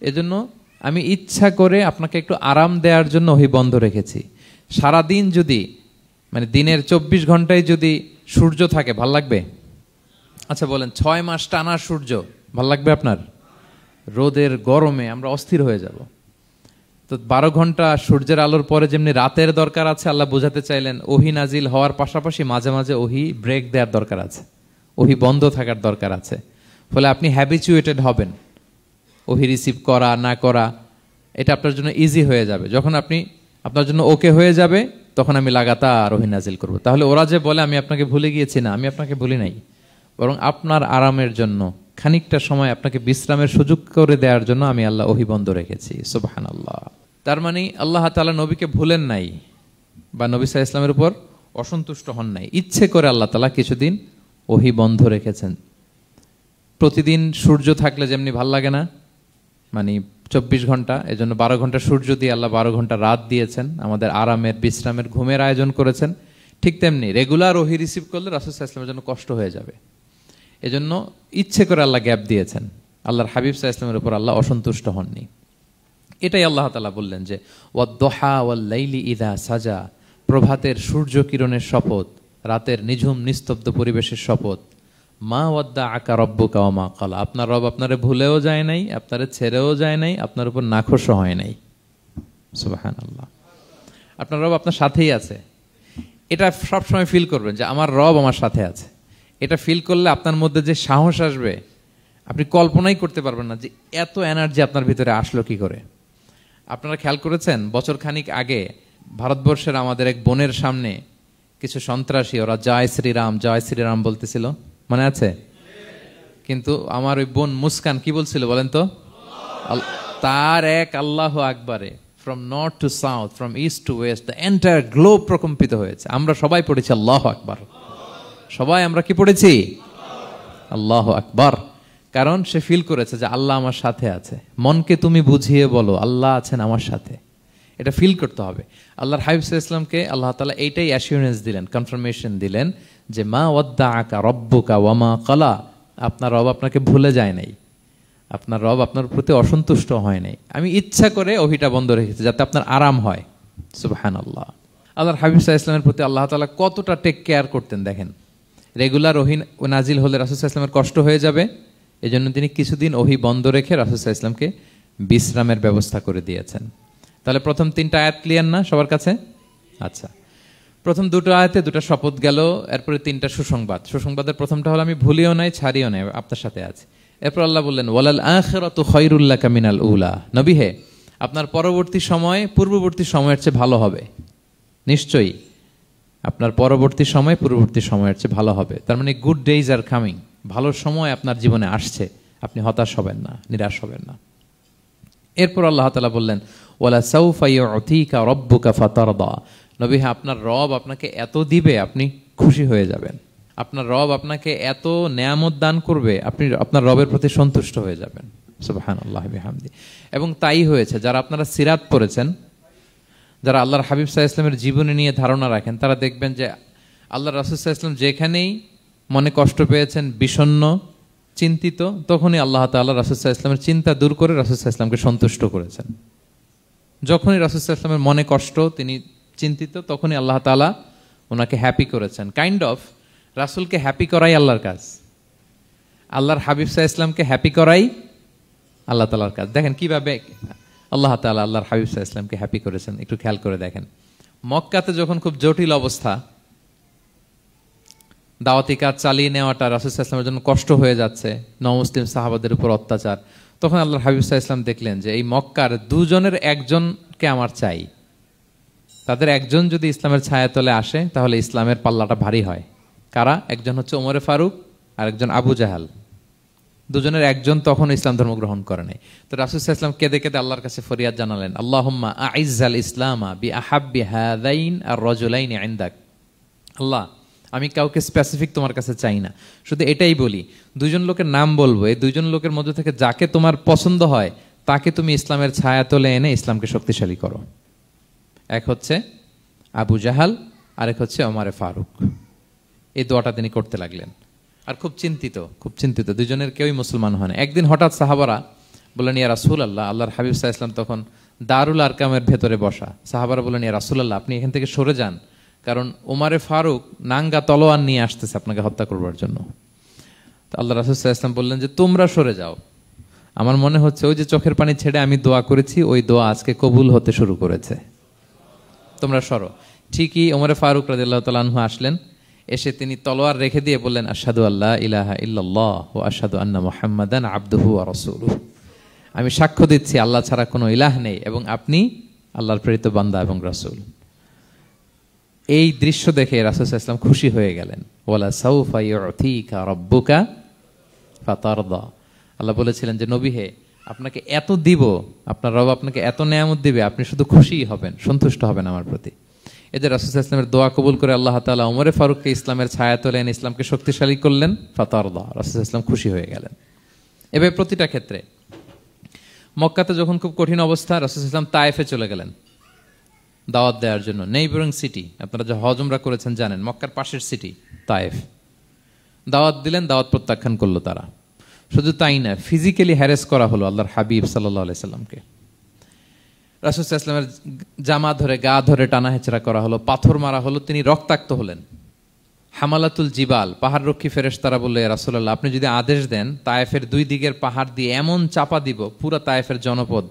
এজন্য আমি ইচ্ছা করে আপনাকে একটু আরাম দেওয়ার জন্য ওহি বন্ধ রেখেছি। সারাদিন যদি মানে দিনের 24 ঘন্টায় যদি সূর্য থাকে, ভাল লাগবে? আচ্ছা বলেন, 6 মাস টানা সূর্য ভাল লাগবে আপনার? রোদের গরমে আমরা অস্থির হয়ে যাব। তো 12 ঘন্টা সূর্যের আলোর পরে যেমনি রাতের দরকার আছে, আল্লাহ বোঝাতে চাইলেন ওহি নাজিল হওয়ার পাশাপাশি মাঝে মাঝে ওহি ব্রেক দেওয়ার দরকার আছে, ওহি বন্ধ থাকার দরকার আছে। ফলে আপনি হ্যাবিচুয়েটেড হবেন, ওহি রিসিভ করা না করা এটা আপনার জন্য ইজি হয়ে যাবে। যখন আপনি আপনার জন্য ওকে হয়ে যাবে, তখন আমি লাগাতার ওহি নাজিল করব। তাহলে ওরা যে বলে আমি আপনাকে ভুলে গিয়েছি, না, আমি আপনাকে ভুলি নাই, বরং আপনার আরামের জন্য খানিকটা সময় আপনাকে বিশ্রামের সুযোগ করে দেওয়ার জন্য আমি আল্লাহ ওহি বন্ধ রেখেছি। সুবহানাল্লাহ। তার মানে আল্লাহ তাআলা নবীকে ভুলেন নাই বা নবী সাল্লাল্লাহু আলাইহি ওয়াসাল্লামের উপর অসন্তুষ্ট হন নাই, ইচ্ছে করে আল্লাহ তাআলা কিছুদিন ওহি বন্ধ রেখেছেন। প্রতিদিন সূর্য থাকলে যেমনি ভাল লাগে না, মানে 24 ঘন্টা, এজন্য 12 ঘন্টা সূর্য দিয়ে আল্লাহ 12 ঘন্টা রাত দিয়েছেন, আমাদের আরামের বিশ্রামের ঘুমের আয়োজন করেছেন। ঠিক তেমনি রেগুলার ওহি রিসিভ করলে রাসূল সাল্লাল্লাহু আলাইহি ওয়াসাল্লামের জন্য কষ্ট হয়ে যাবে, এজন্য ইচ্ছে করে আল্লাহ গ্যাপ দিয়েছেন। আল্লাহর হাবিব সাল্লাল্লাহু আলাইহি ওয়াসাল্লামের উপর আল্লাহ অসন্তুষ্ট হননি। এটাই আল্লাহ তাআলা বললেন যে ওয়াদ-দুহা ওয়াল-লাইলি ইযা সাজা, প্রভাতের সূর্য কিরণের শপথ, রাতের নিঝুম নিস্তব্ধ পরিবেশের শপথ। মা ওয়াদ্দাআকা রাব্বুকা ওয়া মা ক্বালা, আপনার রব আপনারে ভুলেও যায় নাই, আপনারে ছেড়েও যায় নাই, আপনার উপর নাখোশও হয় নাই। সুবহানাল্লাহ। আপনার রব আপনার সাথেই আছে, এটা সবসময় ফিল করবেন যে আমার রব আমার সাথে আছে। এটা ফিল করলে আপনার মধ্যে যে সাহস আসবে, আপনি কল্পনাই করতে পারবেন না যে এত এনার্জি আপনার ভিতরে আসলো কি করে। আপনারা খেয়াল করেছেন, বছর খানিক আগে ভারতবর্ষের আমাদের এক বোনের সামনে কিছু সন্ত্রাসী, ওরা জয় শ্রীরাম জয় শ্রীরাম বলতেছিল, মনে আছে? কিন্তু আমার ওই বোন মুস্কান কি বলছিল বলেন তো? তার এক আল্লাহু আকবারে from north to south, from east to west, the entire globe প্রকম্পিত হয়েছে। আমরা সবাই পড়েছি আল্লাহু আকবার, সবাই আমরা কি পড়েছি? আল্লাহু আকবার। কারণ সে ফিল করেছে যে আল্লাহ আমার সাথে আছে। মনকে তুমি বুঝিয়ে বলো আল্লাহ আছেন আমার সাথে, এটা ফিল করতে হবে। আল্লাহর হাবিব সাল্লাল্লাহু আলাইহি ওয়াসাল্লামকে আল্লাহ তাআলা এইটাই অ্যাসিউরেন্স দিলেন, কনফার্মেশন দিলেন যে মা ওয়াদ্দাআকা রাব্বুকা ওয়া মা ক্বালা, আপনার রব আপনাকে ভুলে যায় নাই, আপনার রব আপনার প্রতি অসন্তুষ্ট হয় নাই। আমি ইচ্ছা করে ওহিটা বন্ধ রেখেছি যাতে আপনার আরাম হয়। সুবহানাল্লাহ। আল্লাহর হাবিব সাল্লাল্লাহু আলাইহি ওয়াসাল্লামের প্রতি আল্লাহ তাআলা কতটা টেক কেয়ার করতেন দেখেন। রেগুলার ওহি নাজিল হলে রাসূল সাল্লাল্লাহু আলাইহি ওয়াসাল্লামের কষ্ট হয়ে যাবে, এজন্য তিনি কিছুদিন ওহি বন্ধ রেখে রাসূল সাল্লাল্লাহু আলাইহি ওয়াসাল্লামকে বিশ্রামের ব্যবস্থা করে দিয়েছেন। তাহলে প্রথম 3টা আয়াত ক্লিয়ার না সবার কাছে? আচ্ছা, প্রথম 2টো আয়াতে 2টা শপথ গেল, এরপরে 3টা সুসংবাদ। সুসংবাদের প্রথমটা হলো আমি ভুলিও নাই ছাড়িও নাই, আপনার সাথে আছে। এরপর আল্লাহ বললেন ওয়ালাল আখিরাতু খায়রুল লাকা মিনাল উলা, নবী হে আপনার পরবর্তী সময় পূর্ববর্তী সময়ের চেয়ে ভালো হবে। নিশ্চয়ই আপনার পরবর্তী সময় পূর্ববর্তী সময়ের চেয়ে ভালো হবে। তার মানে গুড ডেইজ আর কামিং, ভালো সময় আপনার জীবনে আসছে, আপনি হতাশ হবেন না, নিরাশ হবেন না। এরপর আল্লাহ তাআলা বললেন ওয়ালা সাউফা ইউতিকা রাব্বুকা ফাতারদা, নবী হ্যাঁ আপনার রব আপনাকে এত দিবে আপনি খুশি হয়ে যাবেন, আপনার রব আপনাকে এত নেয়ামত দান করবে আপনি আপনার রবের প্রতি সন্তুষ্ট হয়ে যাবেন। সুবহানাল্লাহি বিহামদি। এবং তাই হয়েছে। যারা আপনারা সিরাত পড়েছেন, যারা আল্লাহর হাবিব সাল্লাল্লাহু আলাইহি ওয়াসাল্লামের জীবনী নিয়ে ধারণা রাখেন, তারা দেখবেন যে আল্লাহর রাসূল সাল্লাল্লাহু আলাইহি ওয়াসাল্লাম যেখানেই মনে কষ্ট পেয়েছেন, বিষণ্ণ, চিন্তিত, তখনই আল্লাহ তাআলা রাসূল সাল্লাল্লাহু আলাইহি ওয়াসাল্লামের চিন্তা দূর করে রাসূল সাল্লাল্লাহু আলাইহি ওয়াসাল্লামকে সন্তুষ্ট করেছেন। যখনই রাসূল সাল্লাল্লাহু আলাইহি ওয়াসাল্লামের মনে কষ্ট, তিনি চিন্তিত, তখনই আল্লাহ তাআলা ওনাকে হ্যাপি করেছেন। কাইন্ড অফ রাসূলকে হ্যাপি করাই আল্লাহর কাজ, আল্লাহর হাবিব সাল্লাল্লাহু আলাইহি ওয়াসাল্লামকে হ্যাপি করাই আল্লাহ তাআলার কাজ। দেখেন কিভাবে আল্লাহ তাআলা আল্লাহর হাবিব সাল্লাল্লাহু আলাইহি ওয়াসাল্লামকে হ্যাপি করেছেন, একটু খেয়াল করে দেখেন। মক্কাতে যখন খুব জটিল অবস্থা, দাওয়াতি কাজ চালিয়ে নেওয়াটা রাসূল সাল্লাল্লাহু আলাইহি ওয়াসাল্লামের জন্য কষ্ট হয়ে যাচ্ছে, নমুসলিম সাহাবাদের উপর অত্যাচার, তখন আল্লাহর হাবিব সাল্লাল্লাহু আলাইহি ওয়াসাল্লাম দেখলেন যে এই মক্কার 2 জনের একজনকে আমার চাই। তাদের একজন যদি ইসলামের ছায়াতলে আসে তাহলে ইসলামের পাল্লাটা ভারী হয়। কারা? একজন হচ্ছে ওমরে ফারুক আর একজন আবু জাহাল। 2 জনের একজন তখন ইসলাম ধর্ম গ্রহণ করে নাই। তো রাসূল সাল্লাল্লাহু আলাইহি ওয়াসাল্লাম কেঁদে কেঁদে আল্লাহর কাছে ফরিয়াদ জানালেন, আল্লাহুম্মা আইজ্জাল ইসলামা বিআহাব্বি হাযাইন আর-রাজুলাইনি ইনদাক। আল্লাহ, আমি কাউকে স্পেসিফিক তোমার কাছে চাই না, শুধু এটাই বলি 2 জন লোকের নাম বলবো, এই 2 জন লোকের মধ্যে থেকে যাকে তোমার পছন্দ হয় তাকে তুমি ইসলামের ছায়াতলে এনে ইসলামকে শক্তিশালী করো। এক হচ্ছে আবু জাহাল, আরেক হচ্ছে ওমরে ফারুক। এই দোয়াটা তিনি করতে লাগলেন। আর খুব চিন্তিত, দুজনের কেউই মুসলমান হয় না। একদিন হঠাৎ সাহাবারা বললেন, ইয়া রাসূলুল্লাহ, আল্লাহর হাবিব সাল্লাল্লাহু আলাইহি ওয়াসাল্লাম তখন দারুল আরকামের ভেতরে বসা। সাহাবারা বললেন, ইয়া রাসূলুল্লাহ, আপনি এখান থেকে সরে যান, কারণ ওমরে ফারুক নাঙ্গা তলোয়ার নিয়ে আসতেছে আপনাকে হত্যা করবার জন্য। তো আল্লাহ রাসূল সাল্লাল্লাহু আলাইহি ওয়াসাল্লাম বললেন যে তোমরা সরে যাও, আমার মনে হচ্ছে ওই যে চোখের পানি ছেড়ে আমি দোয়া করেছি, ওই দোয়া আজকে কবুল হতে শুরু করেছে, তোমরা সরো। ঠিকই ওমরে ফারুক রাদিয়াল্লাহু তাআলা আনহু আসলেন, এসে তিনি তলোয়ার রেখে দিয়ে বললেন, আশহাদু আল্লা ইলাহা ইল্লাল্লাহ ওয়া আশহাদু আন্না মুহাম্মাদান আবদুহু ওয়া রাসূলুহু, আমি সাক্ষ্য দিচ্ছি আল্লাহ ছাড়া কোনো ইলাহ নেই এবং আপনি আল্লাহর প্রেরিত বান্দা এবং রাসূল। এই দৃশ্য দেখে রাসূল সাল্লাল্লাহু আলাইহি ওয়াসাল্লাম খুশি হয়ে গেলেন। ওয়ালা সাউফা ইউতিকা রাব্বুকা ফাতারদা, আল্লাহ বলেছিলেন যে নবী হে, আপনাকে এত দিব, আপনার রব আপনাকে এত নেয়ামত দিবে, আপনি শুধু খুশিই হবেন, সন্তুষ্ট হবেন আমার প্রতি। এই যে রাসূল সাল্লাল্লাহু আলাইহি ওয়াসাল্লামের দোয়া কবুল করে আল্লাহ তাআলা ওমরে ফারুককে ইসলামের ছায়া তোলেন, ইসলামকে শক্তিশালী করলেন, ফাতারদা, রাসূল সাল্লাল্লাহু আলাইহি ওয়াসাল্লাম খুশি হয়ে গেলেন। এভাবে প্রতিটা ক্ষেত্রে। মক্কাতে যখন খুব কঠিন অবস্থা, রাসূল সাল্লাল্লাহু আলাইহি ওয়াসাল্লাম তায়েফে চলে গেলেন দাওয়াত দেওয়ার জন্য। নেইবারিং সিটি, আপনারা যে হজ উমরা করেছেন জানেন, মক্কার পাশের সিটি তায়েফ। দাওয়াত দিলেন, দাওয়াত প্রত্যাখ্যান করলো তারা। শুধু তাই না, ফিজিক্যালি হ্যারেস করা হলো আল্লাহর হাবিব সাল্লাল্লাহু আলাইহি সাল্লামকে। রাসূল সাল্লাল্লাহু আলাইহি ওয়াসাল্লামের জামা ধরে, গা ধরে টানা হেচড়া করা হলো, পাথর মারা হলো, তিনি রক্তাক্ত হলেন। হামালাতুল জিবাল, পাহাড় রক্ষী ফেরেশতারা বলল, ইয়া রাসূলুল্লাহ, আপনি যদি আদেশ দেন তায়েফের দুই দিকের পাহাড় দিয়ে এমন চাপা দিব, পুরো তায়েফের জনপদ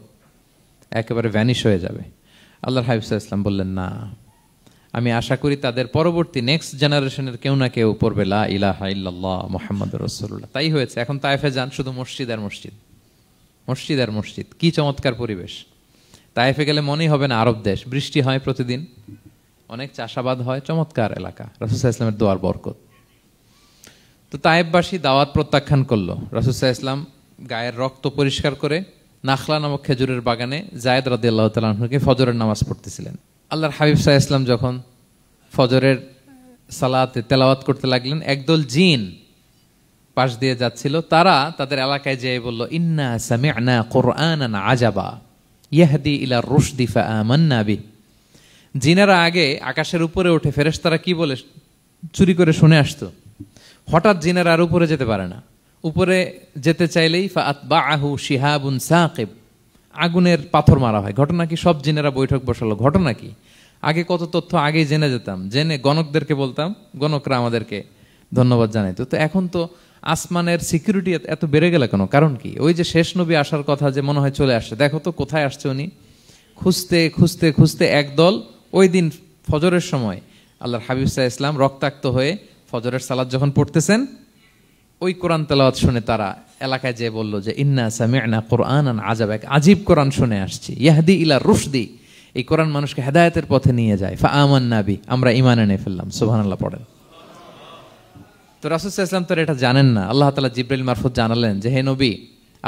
একেবারে ভ্যানিশ হয়ে যাবে। আল্লাহর হাবিব সাল্লাল্লাহু আলাইহি ওয়াসাল্লাম বললেন, না, আমি আশা করি তাদের পরবর্তী নেক্সট জেনারেশনের কেউ না কেউ পড়বে লা ইলাহা ইল্লাল্লাহ মুহাম্মাদুর রাসূলুল্লাহ। তাই হয়েছে। এখন তায়েফে যান, শুধু মসজিদ আর মসজিদ, মসজিদ আর মসজিদ। কি চমৎকার পরিবেশ! তায়েফে গেলে মনেই হবে না আরব দেশ। বৃষ্টি হয় প্রতিদিন, অনেক চাষাবাদ হয়, চমৎকার এলাকা, রাসূল সাল্লাল্লাহু আলাইহি ওয়াসাল্লামের দোয়ার বরকত। তো তায়েফবাসী দাওয়াত প্রত্যাখ্যান করলো। রাসূল সাল্লাল্লাহু আলাইহি ওয়াসাল্লাম গায়ের রক্ত পরিষ্কার করে নাখলা নামক খেজুরের বাগানে যায়েদ রাদিয়াল্লাহু তাআলা আনহুকে ফজরের নামাজ পড়তেছিলেন। আল্লাহর হাবিব সাল্লাল্লাহু আলাইহি ওয়াসাল্লাম যখন ফজরের সালাতে তেলাওয়াত করতে লাগলেন, একদল জিন পাশ দিয়ে যাচ্ছিল, তারা তাদের এলাকায় যেয়ে বলল, ইন্না সামি'না কুরআনান আজাবা ইয়াহদি ইলা রুশদি ফাআমান্না বিহি। জিনেরা আগে আকাশের উপরে উঠে ফেরেশতারা কি বলে চুরি করে শুনে আসতো। হঠাৎ জিনেরা আর উপরে যেতে পারে না, উপরে যেতে চাইলেই ফাআতবাআহু শিহাবুন সাকিব, আগুনের পাথর মারা হয়। ঘটনা কি? সব জিনেরা বৈঠক বসালো। ঘটনা কি? আগে কত তথ্য আগেই জেনে যেতাম, জেনে গণকদেরকে বলতাম, গণকরা আমাদেরকে ধন্যবাদ জানাইতো। তো এখন তো আসমানের সিকিউরিটি এত বেড়ে গেল কেন? কারণ কি? ওই যে শেষ নবী আসার কথা যে মনে হয় চলে আসছে, দেখো তো কোথায় আসছে উনি। খুঁজতে খুঁজতে খুঁজতে একদল ওই দিন ফজরের সময় আল্লাহর হাবিব সাল্লাল্লাহু আলাইহি ওয়াসাল্লাম রক্তাক্ত হয়ে ফজরের সালাত যখন পড়তেছেন, ওই কোরআন তেলাওয়াত শুনে তারা এলাকায় যেয়ে বলল যে ইন্না সামি'না কুরআনান আজাবা, এক আজীব কোরআন শুনে আসছি, ইয়াহদি ইলা রুশদি, এই কোরআন মানুষকে হেদায়েতের পথে নিয়ে যায়, ফাআমান্না বিহি, আমরা ঈমান এনে ফেললাম। সুবহানাল্লাহ পড়েন। তো রাসূল সাল্লাল্লাহু আলাইহি ওয়াসাল্লাম তো এটা জানেন না। আল্লাহ তাআলা জিবরাইল মারফত জানালেন যে হে নবী,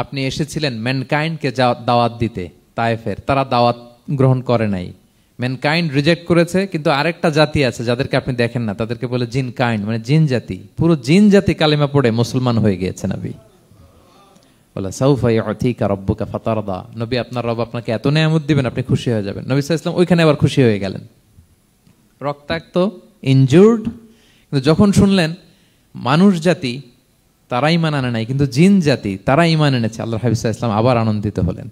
আপনি এসেছিলেন ম্যানকাইন্ডকে দাওয়াত দিতে তায়েফের, তারা দাওয়াত গ্রহণ করে নাই, ম্যানকাইন্ড রিজেক্ট করেছে। কিন্তু আরেকটা জাতি আছে যাদেরকে আপনি দেখেন না, তাদেরকে বলে জিন কাইন্ড, মানে জিন জাতি। পুরো জিন জাতি কালিমা পড়ে মুসলমান হয়ে গিয়েছে নবী। বলে সাউফা ইউতিকা রাব্বুকা ফাতারদা, নবী আপনার রব আপনাকে এত নেয়ামত দিবেন আপনি খুশি হয়ে যাবেন। নবী সাল্লাল্লাহু আলাইহি ওয়াসাল্লাম ওইখানে আবার খুশি হয়ে গেলেন, রক্তাক্ত, ইনজুর্ড। কিন্তু যখন শুনলেন মানুষ জাতি তারা ঈমান আনে নাই, কিন্তু জিন জাতি তারা ঈমান এনেছে, আল্লাহর হাবিব সাল্লাল্লাহু আলাইহি ওয়াসাল্লাম আবার আনন্দিত হলেন।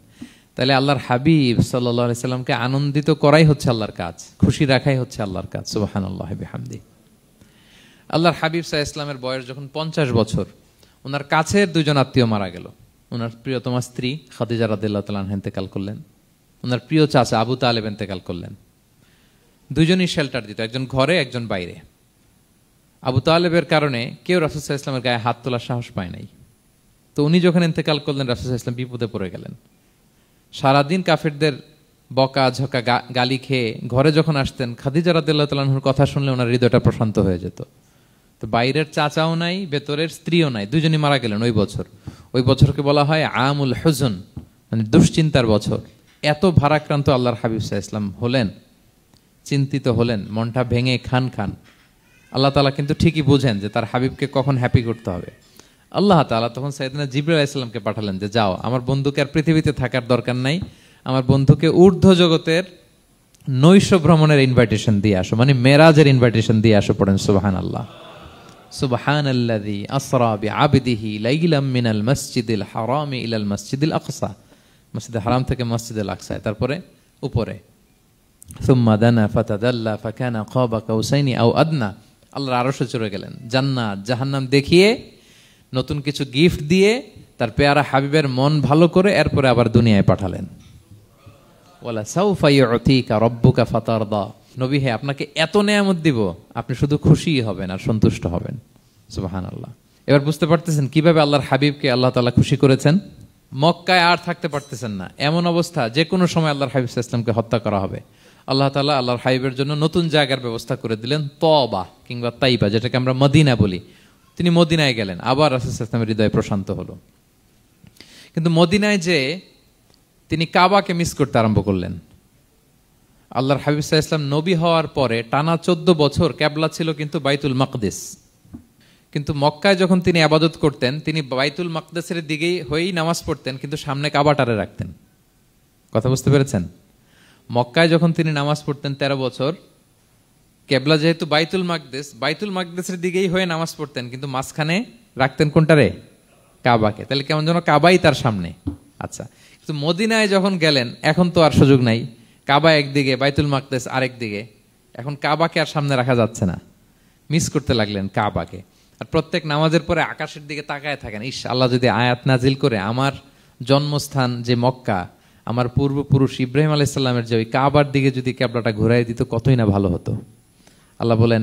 তাহলে আল্লাহর হাবিব সাল্লাল্লাহু আলাইহি সাল্লামকে আনন্দিত করাই হচ্ছে আল্লাহর কাজ, খুশি রাখাই হচ্ছে আল্লাহর কাজ। সুবহানাল্লাহি বিহামদি। আল্লাহর হাবিব সাল্লাল্লাহু আলাইহি সাল্লামের বয়স যখন 50 বছর, ওনার কাছের দুজন আত্মীয় মারা গেল। ওনার প্রিয়তমা স্ত্রী খাদিজা রাদিয়াল্লাহু তাআলা আনহা ইন্তেকাল করলেন, ওনার প্রিয় চাচা আবু তালেব ইন্তেকাল করলেন। দুজনই শেল্টার দিত, একজন ঘরে একজন বাইরে। আবু তালেবের কারণে কেউ রাসূল সাল্লাল্লাহু আলাইহি সাল্লামের গায়ে হাত তোলার সাহস পায় নাই। তো উনি যখন ইন্তেকাল করলেন, রাসূল সাল্লাল্লাহু আলাইহি সাল্লাম বিপদে পড়ে গেলেন। সারাদিন কাফেরদের বকা ঝকা গালি খেয়ে ঘরে যখন আসতেন, খাদিজা রাদিয়াল্লাহু তাআলা আনহার কথা শুনলে ওনার হৃদয়টা প্রশান্ত হয়ে যেত। তো বাইরের চাচাও নাই, ভেতরের স্ত্রীও নাই, দুজনই মারা গেলেন ওই বছর। ওই বছরকে বলা হয় আমুল হুজন, মানে দুশ্চিন্তার বছর। এত ভারাক্রান্ত আল্লাহর হাবিব সাল্লাল্লাহু আলাইহি ওয়াসাল্লাম হলেন, চিন্তিত হলেন, মনটা ভেঙে খান খান। আল্লাহ তাআলা কিন্তু ঠিকই বুঝেন যে তার হাবিবকে কখন হ্যাপি করতে হবে। আল্লাহ তাআলা তখন সাইয়েদনা জিবরাইল আলাইহিস সালামকে পাঠালেন যে যাও, আমার বন্ধুকে আর পৃথিবীতে থাকার দরকার নাই, আমার বন্ধুকে ঊর্ধ্ব জগতের নৈশ ভ্রমণের ইনভাইটেশন দিয়ে আসো, মানে মেরাজের ইনভাইটেশন দিয়ে আসো। পড়েন সুবহানাল্লাহ। সুবহানাল্লাযী আসরা বিআবদিহি লাইলাম মিনাল মাসজিদিল হারামি ইলাল মাসজিদিল আকসা, মসজিদুল হারাম থেকে মসজিদুল আকসায়, তারপরে উপরে সুম্মা দানা ফাতাদাল্লা ফাকানা কাবা কাউসাইনি আও আদনা, আল্লাহর আরশে চড়ে গেলেন, জান্নাত জাহান্নাম দেখিয়ে, নতুন কিছু গিফট দিয়ে, তার পেয়ারা হাবিবের মন ভালো করে এরপরে আবার দুনিয়ায় পাঠালেন। ওয়ালা সাউফা ইউতিকা রাব্বুকা ফাতারদা, নবী হে আপনাকে এত নেয়ামত দিব, আপনি শুধু খুশিই হবেন আর সন্তুষ্ট হবেন। সুবহানাল্লাহ। এবার বুঝতে পারতেছেন কিভাবে আল্লাহর হাবিবকে আল্লাহ তাআলা খুশি করেছেন। মক্কায় আর থাকতে পারতেছেন না, এমন অবস্থা যে কোনো সময় আল্লাহর হাবিব সাল্লাল্লাহু আলাইহি ওয়াসাল্লামকে হত্যা করা হবে। আল্লাহ তাআলা আল্লাহর হাবিবের জন্য নতুন জায়গার ব্যবস্থা করে দিলেন, তওবা কিংবা তাইবা, যেটাকে আমরা মদিনা বলি। তিনি মদিনায় গেলেন, আবার রাসূল সাল্লাল্লাহু আলাইহি ওয়াসাল্লামের হৃদয় প্রশান্ত হলো। কিন্তু মদিনায় যে তিনি কাবাকে মিস করতে আরম্ভ করলেন। আল্লাহর হাবিব সাল্লাল্লাহু আলাইহি ওয়াসাল্লাম নবী হওয়ার পরে টানা 14 বছর কিবলা ছিল কিন্তু বাইতুল মাকদিস। কিন্তু মক্কায় যখন তিনি ইবাদত করতেন, তিনি বাইতুল মাকদিসের দিকেই হয়েই নামাজ পড়তেন, কিন্তু সামনে কাবাটারে রাখতেন। কথা বুঝতে পেরেছেন? মক্কায় যখন তিনি নামাজ পড়তেন 13 বছর, কিবলা যেহেতু বাইতুল মাকদিসের দিকেই হয়ে নামাজ পড়তেন, কিন্তু মাঝখানে রাখতেন কোনটারে? কাবাকে। তাহলে কেমন যেন কাবাই তার সামনে। আচ্ছা, কিন্তু মদিনায় যখন গেলেন, এখন তো আর সুযোগ নাই, কাবা একদিকে, বাইতুল মাকদিস আরেক দিকে, এখন কাবাকে আর সামনে রাখা যাচ্ছে না, মিস করতে লাগলেন কাবাকে। আর প্রত্যেক নামাজের পরে আকাশের দিকে তাকায় থাকেন, ইস আল্লাহ যদি আয়াত নাজিল করে আমার জন্মস্থান যে মক্কা, আমার পূর্বপুরুষ ইব্রাহিম আলাইহিস সালামের যে ওই কাবার দিকে যদি কিবলাটা ঘুরাই দিত, কতই না ভালো হতো। আল্লাহ বলেন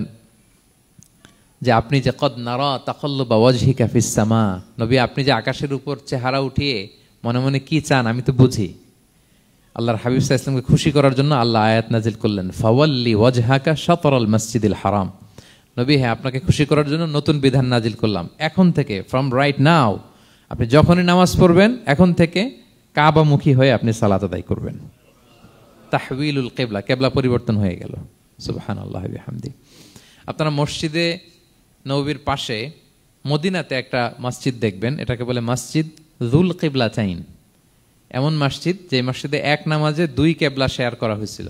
যে আপনি যে কদ নারা তাকাল্লুবা ওয়াজহিকা ফিস সামা, নবী আপনি যে আকাশের উপর চেহারা উঠিয়ে মনে মনে কি চান আমি তো বুঝি। আল্লাহর হাবিব সাল্লাল্লাহু আলাইহি ওয়াসাল্লামকে খুশি করার জন্য আল্লাহ আয়াত নাজিল করলেন, ফাওয়াল্লি ওয়াজহাকা শাতরাল মাসজিদিল হারাম। নবী হ্যাঁ, আপনাকে খুশি করার জন্য নতুন বিধান নাজিল করলাম, এখন থেকে ফ্রম রাইট নাও আপনি যখনই নামাজ পড়বেন, এখন থেকে কাবামুখী হয়ে আপনি সালাত আদায় করবেন। তাহউইলুল কিবলা, কিবলা পরিবর্তন হয়ে গেল। সুবহানাল্লাহি ওয়া বিহামদি। আপনারা মসজিদে নববীর পাশে মদিনাতে একটা মসজিদ দেখবেন, এটাকে বলে মসজিদ যুল কিবলাতাইন। এমন মসজিদ যে মসজিদে এক নামাজে 2 কিবলা শেয়ার করা হয়েছিল।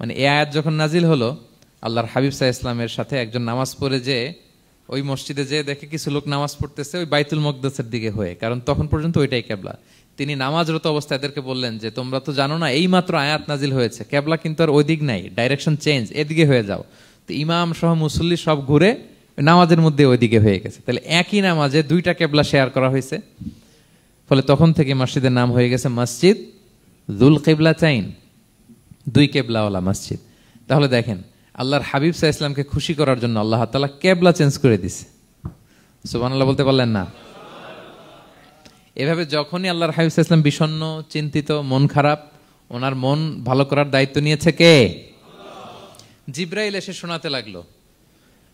মানে এই আয়াত যখন নাজিল হলো, আল্লাহর হাবিব সাল্লাল্লাহু আলাইহি ওয়াসাল্লামের সাথে একজন নামাজ পড়ে যে ওই মসজিদে যে দেখে কিছু লোক নামাজ পড়তেছে ওই বাইতুল মাকদিসের দিকে হয়ে, কারণ তখন পর্যন্ত ওইটাই কিবলা। তিনি নামাজরত অবস্থায় এদেরকে বললেন যে তোমরা তো জানো না এই মাত্র আয়াত নাজিল হয়েছে, কিবলা কিন্তু আর ওই দিক নাই, ডাইরেকশন চেঞ্জ, এদিকে হয়ে যাও। তো ইমাম সহ মুসল্লি সব ঘুরে নামাজের মধ্যে ওইদিকে হয়ে গেছে। তাহলে একই নামাজে 2টা কিবলা শেয়ার করা হয়েছে, ফলে তখন থেকে মসজিদের নাম হয়ে গেছে মসজিদ যুল কিবলাতাইন, 2 কিবলাওয়ালা মসজিদ। তাহলে দেখেন আল্লাহর হাবিব সাল্লাল্লাহু আলাইহি ওয়াসাল্লামকে খুশি করার জন্য আল্লাহ তাআলা কিবলা চেঞ্জ করে দিয়েছে। সুবহানাল্লাহ বলতে পারলেন না? এভাবে যখনই আল্লাহর হাবিব সাল্লাল্লাহু আলাইহি ওয়াসাল্লাম বিষণ্ণ, চিন্তিত, মন খারাপ, ওনার মন ভালো করার দায়িত্ব নিয়েছে কে? জিবরাইল এসে শোনাতে লাগলো,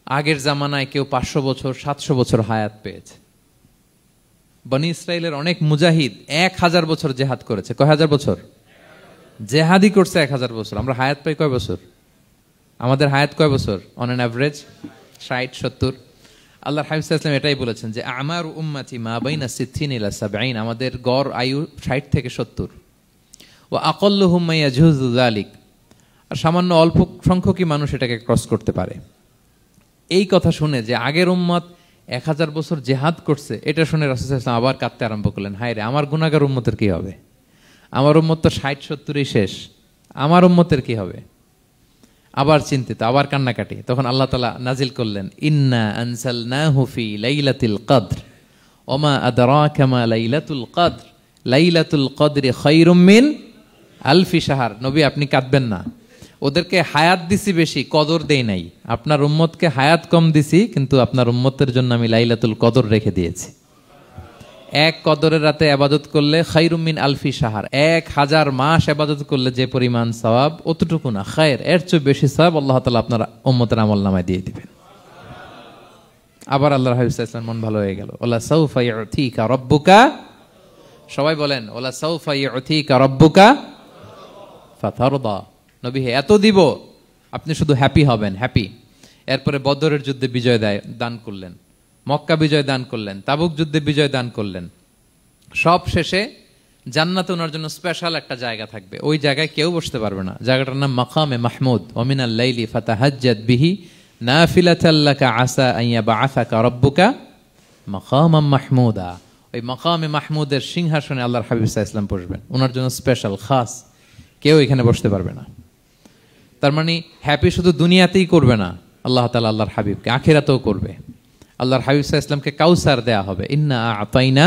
আগের জামানায় কেউ 500 বছর 700 বছর হায়াত পেয়েছে। বনি ইসরাইলের অনেক মুজাহিদ 1000 বছর জেহাদ করেছে। কয় হাজার বছর? জেহাদি করছে 1000 বছর। আমরা হায়াত পাই কয় বছর? আমাদের হায়াত কয় বছর অন অ্যান অ্যাভারেজ? 60-70। আল্লাহর হাবিব সাল্লাল্লাহু আলাইহি ওয়াসাল্লাম এটাই বলেছেন যে আমার উম্মতি মা বাইনা 60 ইলা 70, আমাদের গড় আয়ু 60 থেকে 70। ওয়া আকাল্লুহুম মা ইয়াজুযু যালিক, আর সামান্য অল্প সংখ্যকই মানুষ এটাকে ক্রস করতে পারে। এই কথা শুনে যে আগের উম্মত 1000 বছর জেহাদ করছে, এটা শুনে রাসূল সাল্লাল্লাহু আলাইহি ওয়াসাল্লাম আবার কাঁদতে আরম্ভ করলেন, হায় রে আমার গুনাহগার উম্মতের কি হবে? আমার উম্মত তো 60-70ই শেষ, আমার উম্মতের কি হবে? আবার চিন্তিত, আবার কান্নাকাটি। তখন আল্লাহ তাআলা নাজিল করলেন, ইন্না আনসালনাহু ফি লাইলাতিল কদর ওমা আদরাকা মা লাইলাতুল কদর লাইলাতুল কদরি খায়রুম মিন আলফি শাহর। নবী আপনি কাঁদবেন না, ওদেরকে হায়াত দিছি বেশি, কদর দেই নাই। আপনার উম্মতকে হায়াত কম দিছি, কিন্তু আপনার উম্মতের জন্য আমি লাইলাতুল কদর রেখে দিয়েছি। এক কদরের রাতে ইবাদত করলে খায়রুম মিন আলফি শাহর, 1000 মাস ইবাদত করলে যে পরিমাণ সওয়াব, অতটুকু না, খায়ের এর চেয়ে বেশি সওয়াব আল্লাহ তাআলা আপনার উম্মতের আমলনামায় দিয়ে দিবেন। আবার আল্লাহর হাবিব সাল্লাল্লাহু আলাইহি ওয়াসাল্লাম মন ভালো হয়ে গেল। ওয়ালা সাউফা ইউতিকা রাব্বুকা, সবাই বলেন ওয়ালা সাউফা ইউতিকা রাব্বুকা ফাতারদা। নবী হে এত দিব, আপনি শুধু হ্যাপি হবেন, হ্যাপি। এরপরে বদরের যুদ্ধে বিজয় দান করলেন, মক্কা বিজয় দান করলেন, তাবুক যুদ্ধে বিজয় দান করলেন। সব শেষে জান্নাতে ওনার জন্য স্পেশাল একটা জায়গা থাকবে, ওই জায়গায় কেউ বসতে পারবে না। জায়গাটার নাম মাকামে মাহমুদ। ওয়া মিনাল লাইলি ফাতাহাজ্জাদ বিহি নাফিলাতাল লাকা আসা আন ইয়াবআসাকা রাব্বুকা মাকামাম মাহমুদা। ওই মাকামে মাহমুদের সিংহাসনে আল্লাহর হাবিব সাল্লাল্লাহু আলাইহি ওয়াসাল্লাম বসবেন, ওনার জন্য স্পেশাল খাস, কেউ এখানে বসতে পারবে না। তার মানে হ্যাপি শুধু দুনিয়াতেই করবে না আল্লাহ তাআলা আল্লাহর হাবিবকে, আখিরাতেও করবে। আল্লাহর হাবিব সাল্লাল্লাহু আলাইহি ওয়াসাল্লামকে কাউসার দেয়া হবে, ইন্না আ'তাইনা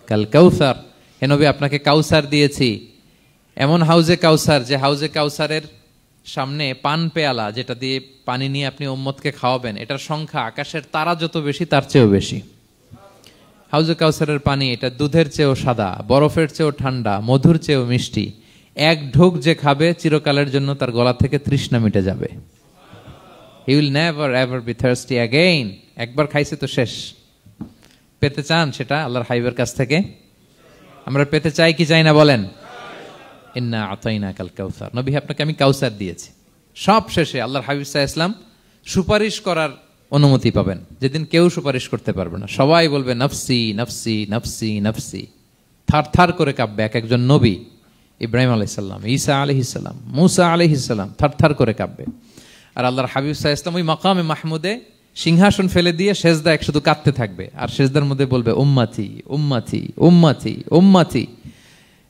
কাল কাউসার, হে নবী আপনাকে কাউসার দিয়েছি, এমন হাউজে কাউসার যে হাউজে কাউসারের সামনে পান পেয়ালা যেটা দিয়ে পানি নিয়ে আপনি উম্মতকে খাওয়াবেন, এটার সংখ্যা আকাশের তারা যত বেশি তার চেয়েও বেশি। হাউজে কাউসারের পানি এটা দুধের চেয়েও সাদা, বরফের চেয়েও ঠান্ডা, মধুর চেয়েও মিষ্টি। এক ঢোক যে খাবে চিরকালের জন্য তার গলা থেকে তৃষ্ণা মিটে যাবে। He will never ever be thirsty again. একবার খাইছে তো শেষ। পেতে চান সেটা আল্লাহর হাবিবের কাছ থেকে? আমরা পেতে চাই কি চাই না বলেন? ইন্না আতাইনা কাল কাউসার, নবী আপনাকে আমি কাউসার দিয়েছি। সব শেষে আল্লাহর হাবিব সাল্লাল্লাহু আলাইহি ওয়াসাল্লাম সুপারিশ করার অনুমতি পাবেন, যেদিন কেউ সুপারিশ করতে পারবে না। সবাই বলবে নফসি নফসি নফসি নফসি, থার থার করে কাঁপবে। এক একজন নবী, ইব্রাহিম আলাইহিস সালাম, ঈসা আলাইহিস সালাম, মুসা আলাইহিস সালাম থার থার করে কাঁপবে। আর আল্লাহর হাবিব সাল্লাল্লাহু আলাইহি ওয়াসাল্লাম ওই মাকামে মাহমুদে সিংহাসন ফেলে দিয়ে সেজদায় শুধু কাঁদতে থাকবে, আর সেজদার মধ্যে বলবে উম্মতি উম্মতি উম্মতি উম্মতি।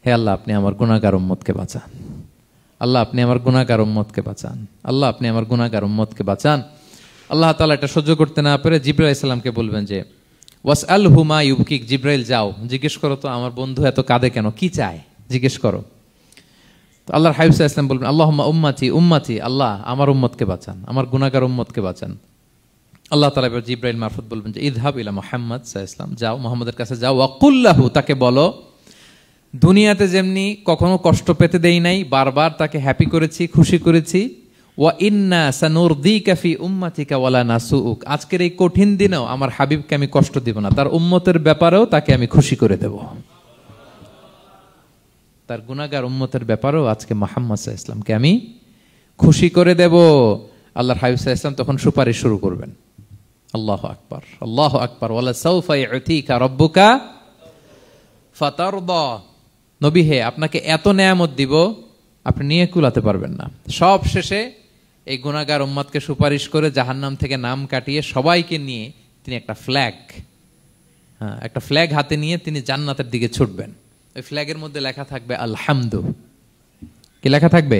হে আল্লাহ আপনি আমার গুনাহগার উম্মতকে বাঁচান, আল্লাহ আপনি আমার গুনাহগার উম্মতকে বাঁচান, আল্লাহ আপনি আমার গুনাহগার উম্মতকে বাঁচান। আল্লাহ তাআলা এটা সহ্য করতে না পেরে জিবরাইল আলাইহিস সালামকে বলবেন যে ওয়াসআলহু মা ইউবকিক, জিবরাইল যাও জিজ্ঞেস করো তো আমার বন্ধু এত কাঁদে কেন, কি চায় জিজ্ঞেস করো। তো আল্লাহর হাবিব সাল্লাল্লাহু আলাইহি ওয়াসাল্লাম বলবেন আল্লাহুম্মা উম্মতি উম্মতি, আল্লাহ আমার উম্মতকে বাঁচান, আমার গুনাহগার উম্মতকে বাঁচান। আল্লাহ তাআলা এবার জিবরাইল মারফত বলবেন যে ইযহাব ইলা মুহাম্মদ সাল্লাল্লাহু আলাইহি ওয়াসাল্লাম, যাও মুহাম্মদের কাছে যাও, ওয়াকুল লাহু, তাকে বলো দুনিয়াতে যেমনি কখনো কষ্ট পেতে দেই নাই, বারবার তাকে হ্যাপি করেছি, খুশি করেছি। ওয়া ইন্না সানুরদিকা ফি উম্মাতিকা ওয়ালা নাসুউক, আজকের এই কঠিন দিনেও আমার হাবিবকে আমি কষ্ট দিব না, তার উম্মতের ব্যাপারেও তাকে আমি খুশি করে দেব। তার গুনাহগার উম্মতের ব্যাপারেও আজকে মুহাম্মদ সাল্লাল্লাহু আলাইহি ওয়াসাল্লামকে আমি খুশি করে দেব। আল্লাহর হাবিব সাল্লাল্লাহু আলাইহি ওয়াসাল্লাম তখন সুপারিশ শুরু করবেন। আল্লাহু আকবার, আল্লাহু আকবার। ওয়ালা সাউফা ইউতিকা রাব্বুকা ফাতারদা, নবী হে আপনাকে এত নেয়ামত দিব আপনি নিয়ে কুলাতে পারবেন না। সব শেষে এই গুনাহগার উম্মতকে সুপারিশ করে জাহান্নাম থেকে নাম কাটিয়ে সবাইকে নিয়ে তিনি একটা ফ্ল্যাগ হাতে নিয়ে তিনি জান্নাতের দিকে ছুটবেন। ওই ফ্ল্যাগের মধ্যে লেখা থাকবে আলহামদু। কি লেখা থাকবে?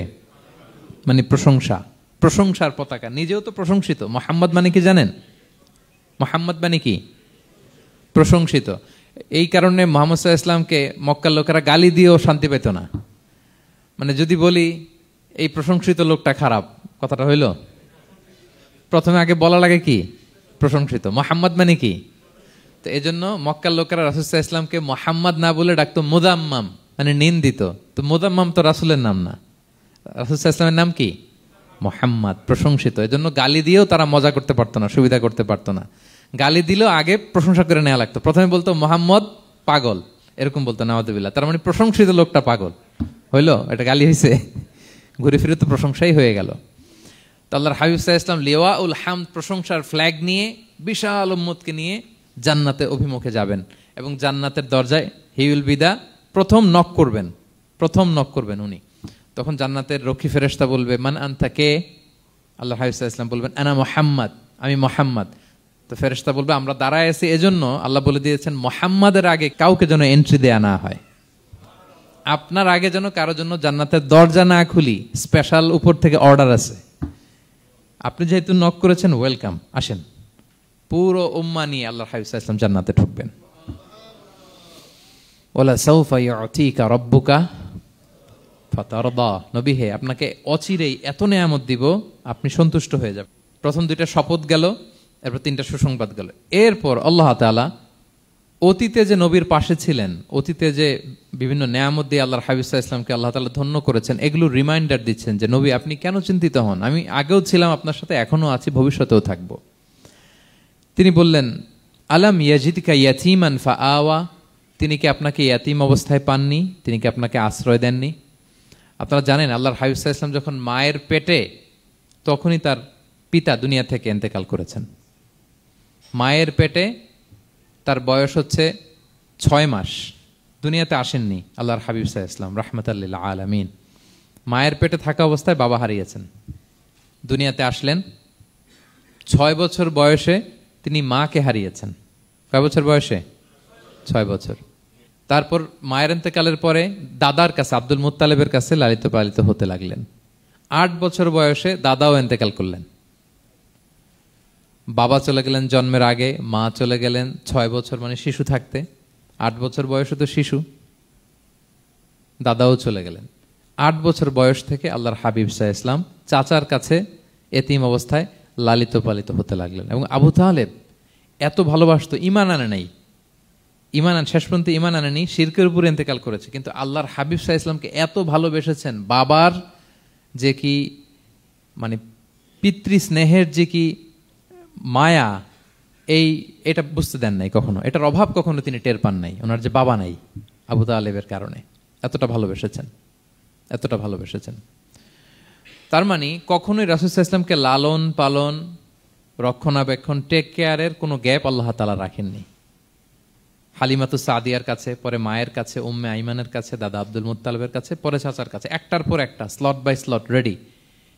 মানে প্রশংসা, প্রশংসার পতাকা। নিজেও তো প্রশংসিত। মুহাম্মদ মানে কি জানেন? মুহাম্মদ মানে কি? প্রশংসিত। এই কারণে মুহাম্মদ সাল্লাল্লাহু আলাইহি ওয়াসাল্লামকে মক্কার লোকেরা গালি দিয়েও শান্তি পেত না। মানে যদি বলি এই প্রশংসিত লোকটা খারাপ, কথাটা হইল? প্রথমে আগে বলা লাগে কি? প্রশংসিত। মুহাম্মদ মানে কি? তো এই জন্য মক্কার লোকেরা রাসূল সাল্লাল্লাহু আলাইহি ওয়াসাল্লামকে মুহাম্মদ না বলে ডাকতো মুদাম্মাম, মানে নিন্দিত। তো মুদাম্মাম তো রাসূলের নাম না, রাসূল সাল্লাল্লাহু আলাইহি ওয়াসাল্লামের নাম কি? মুহাম্মদ, প্রশংসিত। এই জন্য গালি দিয়েও তারা মজা করতে পারতো না, সুবিধা করতে পারতো না। গালি দিলেও আগে প্রশংসা করে নেওয়া লাগতো। প্রথমে বলতো মুহাম্মদ পাগল, এরকম বলতো নাউযুবিল্লাহ। তার মানে প্রশংসিত লোকটা পাগল হইলো, এটা গালি হয়েছে? ঘুরে ফিরে তো প্রশংসাই হয়ে গেল। তো আল্লাহর হাবিব সাল্লাল্লাহু আলাইহি ওয়াসাল্লাম লিওয়াউল হামদ, প্রশংসার ফ্ল্যাগ নিয়ে বিশাল উম্মতকে নিয়ে জান্নাতে অভিমুখে যাবেন এবং জান্নাতের দরজায় হি উইল বি দা প্রথম নক করবেন উনি। তখন জান্নাতের রক্ষী ফেরেশতা বলবে মান আনতা, কে? আল্লাহর হাবিব সাল্লাল্লাহু আলাইহি ওয়াসাল্লাম বলবেন আনা মুহাম্মদ, আমি মুহাম্মদ। তো ফেরেশতা বলবে আমরা দাঁড়ায় আছি এজন্য আল্লাহ বলে দিয়েছেন মুহাম্মাদের আগে কাউকে যেন এন্ট্রি দেয়া না হয়, আপনার আগে যেন কারো জন্য জান্নাতের দরজা না খুলি, স্পেশাল উপর থেকে অর্ডার আছে। আপনি যেহেতু নক করেছেন, ওয়েলকাম, আসেন। পুরো উম্মাহ নিয়ে আল্লাহর হাবিব সাল্লাল্লাহু আলাইহি ওয়াসাল্লাম জান্নাতে ঢুকবেন। ওয়ালা সাউফা ইউতিকা রাব্বুকা ফাতারদা, নবী হে আপনাকে অচিরেই এত নেয়ামত দিব আপনি সন্তুষ্ট হয়ে যাবেন। প্রথম দুইটা শপথ গেল, এরপর তিনটা সুসংবাদ গেল। এরপর আল্লাহ তাআলা অতীতে যে নবীর পাশে ছিলেন, অতীতে যে বিভিন্ন নেয়ামত দিয়ে আল্লাহর হাবিব সাল্লাল্লাহু আলাইহি ওয়াসাল্লামকে আল্লাহ তাআলা ধন্য করেছেন, এগুলো রিমাইন্ডার দিচ্ছেন যে নবী আপনি কেন চিন্তিত হন, আমি আগেও ছিলাম আপনার সাথে, এখনো আছি, ভবিষ্যতেও থাকবো। তিনি বললেন আলাম ইয়াজিদকা ইয়াতীমান ফাআওয়া, তিনি কি আপনাকে ইয়াতীম অবস্থায় পাননি, তিনি কি আপনাকে আশ্রয় দেননি? আপনারা জানেন আল্লাহর হাবিব সাল্লাল্লাহু আলাইহি ওয়াসাল্লাম যখন মায়ের পেটে, তখনই তার পিতা দুনিয়া থেকে ইন্তেকাল করেছেন। মায়ের পেটে তার বয়স হচ্ছে 6 মাস, দুনিয়াতে আসেননি আল্লাহর হাবিব সাল্লাল্লাহু আলাইহি ওয়াসাল্লাম রাহমাতাল লিল আলামিন। মায়ের পেটে থাকা অবস্থায় বাবা হারিয়েছেন, দুনিয়াতে আসলেন, 6 বছর বয়সে তিনি মাকে হারিয়েছেন। কয় বছর বয়সে? 6 বছর। তারপর মায়ের ইন্তেকালের পরে দাদার কাছে, আব্দুল মুত্তালিবের কাছে লালিত পালিত হতে লাগলেন। 8 বছর বয়সে দাদাও ইন্তেকাল করলেন। বাবা চলে গেলেন জন্মের আগে, মা চলে গেলেন 6 বছর মানে শিশু থাকতে। 8 বছর বয়সে তো শিশু, দাদাও চলে গেলেন। 8 বছর বয়স থেকে আল্লাহর হাবিব সাল্লাল্লাহু আলাইহি ওয়াসাল্লাম চাচার কাছে এতিম অবস্থায় লালিত পালিত হতে লাগলেন। এবং আবু তালেব এত ভালোবাসতো, ইমান আনে নাই, শেষ পর্যন্ত ইমান আনেনি, শিরকের উপরে ইন্তেকাল করেছে, কিন্তু আল্লাহর হাবিব সাল্লাল্লাহু আলাইহি ওয়াসাল্লামকে এত ভালোবেসেছেন। বাবার যে কি মানে পিতৃ স্নেহের যে কি মায়া, এটা বুঝতে দেন নাই কখনো, এটার অভাব কখনো তিনি টের পান নাই। ওনার যে বাবা নাই, আবু তালেবের কারণে এতটা ভালোবেসেছেন। তার মানে কখনোই রাসূল সাল্লাল্লাহু আলাইহি ওয়াসাল্লামকে লালন পালন, রক্ষণাবেক্ষণ, টেক কেয়ারের কোনো গ্যাপ আল্লাহ তাআলা রাখেননি। হালিমাতু সাদিয়ার কাছে, পরে মায়ের কাছে, উম্মে আইমানের কাছে, দাদা আব্দুল মুত্তালিবের কাছে, পরে চাচার কাছে, একটার পর একটা স্লট বাই স্লট রেডি।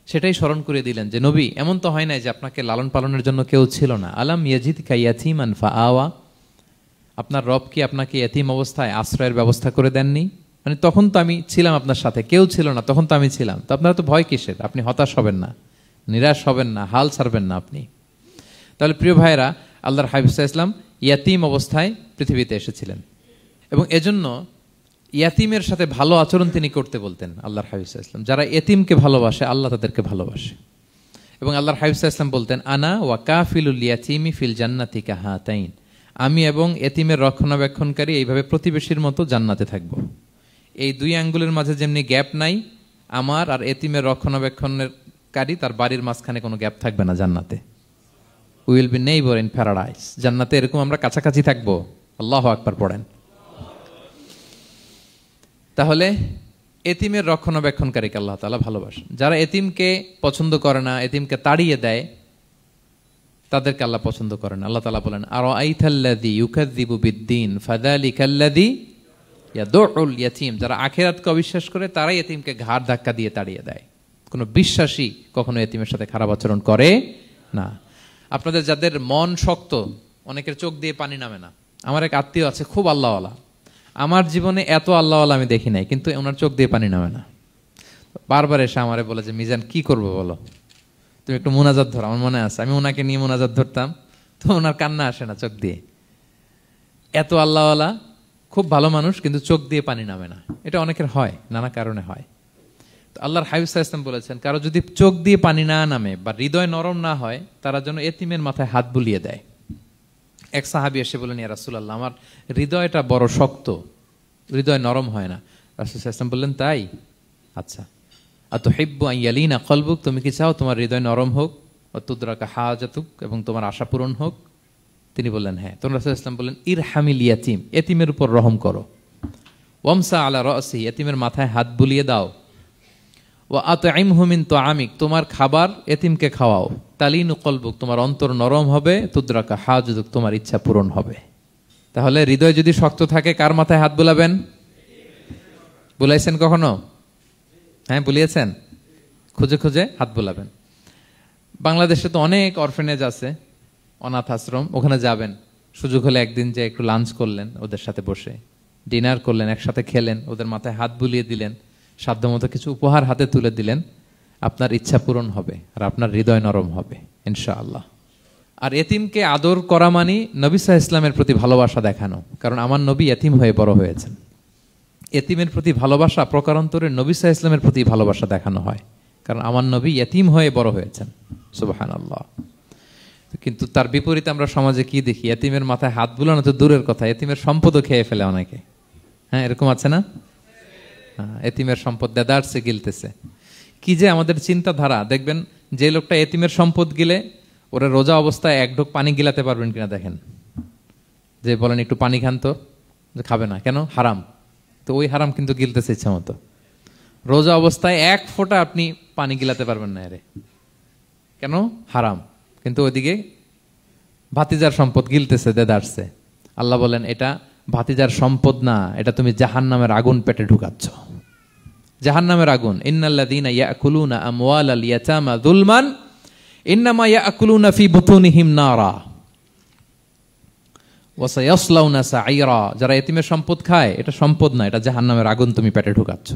সেটাই স্মরণ করে দিলেন যে নবী, এমন তো হয় নাই যে আপনাকে লালন পালনের জন্য কেউ ছিল না। আলাম ইয়াজিদকা ইয়াতীমান ফাআওয়া, আপনার রব কি আপনাকে ইয়াতীম অবস্থায় আশ্রয়ের ব্যবস্থা করে দেননি? মানে তখন তো আমি ছিলাম আপনার সাথে, কেউ ছিল না, তখন তো আমি ছিলাম। তো আপনারা তো ভয় কিসের? আপনি হতাশ হবেন না, নিরাশ হবেন না, হাল ছাড়বেন না আপনি। তাহলে প্রিয় ভাইরা, আল্লাহর হাবিব সাল্লাল্লাহু আলাইহি ওয়াসাল্লাম ইয়াতীম অবস্থায় পৃথিবীতে এসেছিলেন, এবং এজন্য ইয়াতীমের সাথে ভালো আচরণ তিনি করতে বলতেন আল্লাহর হাবিব সাল্লাল্লাহু আলাইহি ওয়াসাল্লাম। যারা এতিমকে ভালোবাসে, আল্লাহ তাদেরকে ভালোবাসে। এবং আল্লাহর হাবিব সাল্লাল্লাহু আলাইহি ওয়াসাল্লাম বলতেন, আনা ওয়া কাফিলুল ইয়াতীমি ফিল জান্নাতি কাহাতাইন, আমি এবং এতিমের রক্ষণাবেক্ষণকারী এইভাবে প্রতিবেশীর মতো জান্নাতে থাকব। এই 2 আঙ্গুলের মাঝে যেমনি গ্যাপ নাই, আমার আর এতিমের রক্ষণাবেক্ষণকারী তার বাড়ির মাঝখানে কোনো গ্যাপ থাকবে না জান্নাতে। We will be neighbour in paradise, জান্নাতে এরকম আমরা কাছাকাছি থাকবো। আল্লাহু আকবার পড়েন। তাহলে এতিমের রক্ষণাবেক্ষণকারীকে আল্লাহ তাআলা ভালোবাসেন। যারা এতিমকে পছন্দ করে না, এতিমকে তাড়িয়ে দেয়, তাদেরকে আল্লাহ পছন্দ করেন। আল্লাহ তাআলা বলেন, আরাআইতাল্লাযী ইউকাযযিবু বিদ্দীন ফাযালিকাল্লাযী ইয়াদুউল ইয়াতীম। যারা আখিরাতকে অবিশ্বাস করে, তারাই এতিমকে ঘাড় ধাক্কা দিয়ে তাড়িয়ে দেয়। কোনো বিশ্বাসী কখনো এতিমের সাথে খারাপ আচরণ করে না। আপনাদের যাদের মন শক্ত, অনেকের চোখ দিয়ে পানি নামে না। আমার এক আত্মীয় আছে, খুব আল্লাহওয়ালা, আমার জীবনে এত আল্লাহওয়ালা আমি দেখি নাই, কিন্তু ওনার চোখ দিয়ে পানি নামে না। বারবার এসে আমারে বলে যে, মিজান কি করবো বলো, তুমি একটু মোনাজাত ধরো। আমার মনে আছে আমি ওনাকে নিয়ে মোনাজাত ধরতাম, তো ওনার কান্না আসে না চোখ দিয়ে। এত আল্লাহওয়ালা, খুব ভালো মানুষ, কিন্তু চোখ দিয়ে পানি নামে না। এটা অনেকের হয়, নানা কারণে হয়। তো আল্লাহর হাবিব সাল্লাল্লাহু আলাইহি ওয়াসাল্লাম বলেছেন, কারো যদি চোখ দিয়ে পানি না নামে বা হৃদয় নরম না হয়, তারা যেন এতিমের মাথায় হাত বুলিয়ে দেয়। এক সাহাবী এসে বলেন, ইয়া রাসূলুল্লাহ, আমার হৃদয়টা বড় শক্ত, হৃদয় নরম হয় না। রাসূল সাল্লাল্লাহু আলাইহি ওয়াসাল্লাম বললেন, তাই? আচ্ছা, আতুহিব্বু আন ইয়ালিনা কলবুক, তুমি কি চাও তোমার হৃদয় নরম হোক, ওয়া তুদরাকা হাজাতুক, এবং তোমার আশা পূরণ হোক? তিনি বললেন, হ্যাঁ। তখন রাসূল সাল্লাল্লাহু আলাইহি ওয়াসাল্লাম বললেন, ইরহামিল ইয়াতীম, এতিমের উপর রহম করো। ওয়ামসা আলা রাসি, এতিমের মাথায় হাত বুলিয়ে দাও। ওয়া আতইমহু মিন তুআমিক, তোমার খাবার এতিমকে খাওয়াও। তালিনু কলবুক, তোমার অন্তর নরম হবে। তুদরাকা হাজাতুক, তোমার ইচ্ছা পূরণ হবে। তাহলে হৃদয় যদি শক্ত থাকে, কার মাথায় হাত বুলাবেন? বুলাইছেন কখনো? হ্যাঁ, বুলিয়েছেন? খুঁজে খুঁজে হাত বুলাবেন। বাংলাদেশে তো অনেক অরফেনেজ আছে, অনাথ আশ্রম, ওখানে যাবেন। সুযোগ হলে একদিন যে একটু লাঞ্চ করলেন ওদের সাথে বসে, ডিনার করলেন, একসাথে খেলেন, ওদের মাথায় হাত বুলিয়ে দিলেন, সাধ্যমতো কিছু উপহার হাতে তুলে দিলেন, আপনার ইচ্ছা পূরণ হবে আর আপনার হৃদয় নরম হবে ইনশাআল্লাহ। আর এতিমকে আদর করা মানে নবী সাল্লাল্লাহু আলাইহি ওয়াসাল্লামের প্রতি ভালোবাসা দেখানো, কারণ আমার নবী এতিম হয়ে বড় হয়েছেন। এতিমের প্রতি ভালোবাসা প্রকারান্তরে নবী সাল্লাল্লাহু আলাইহি ওয়াসাল্লামের প্রতি ভালোবাসা দেখানো হয়, কারণ আমার নবী এতিম হয়ে বড় হয়েছেন। সুবহানাল্লাহ। কিন্তু তার বিপরীতে আমরা সমাজে কি দেখি? এতিমের মাথায় হাত বুলানো তো দূরের কথা, এতিমের সম্পদও খেয়ে ফেলে অনেকে। হ্যাঁ, এরকম আছে না? এতিমের সম্পদ দেদারসে গিলতেছে। কি যে আমাদের চিন্তাধারা! দেখবেন যে লোকটা এতিমের সম্পদ গিলে, ওরা রোজা অবস্থায় এক ঢোক পানি গিলাতে পারবেন কিনা দেখেন। যে বলেন একটু পানি খান তো, যে খাবে না কেন? হারাম। তো ওই হারাম কিন্তু গিলতেছে ইচ্ছা মতো। রোজা অবস্থায় এক ফোঁটা আপনি পানি গিলাতে পারবেন না, এরে কেন? হারাম। কিন্তু ওইদিকে ভাতিজার সম্পদ গিলতেছে দেদারসে। আল্লাহ বলেন, এটা ভাতিজার সম্পদ না, এটা তুমি জাহান্নামের আগুন পেটে ঢুকাচ্ছ। জাহান্নামের আগুন। ইন্নাল্লাযীনা ইয়াকুলুনা আমওয়ালাল ইয়াতামা যুলমান, ইন্নামা ইয়াকুলুনা ফি বুতুনিহিম নারা ওয়া সায়াসলাউনা সাইরা। যারা এতিমের সম্পদ খায়, এটা সম্পদ না, এটা জাহান্নামের আগুন তুমি পেটে ঢুকাচ্ছ।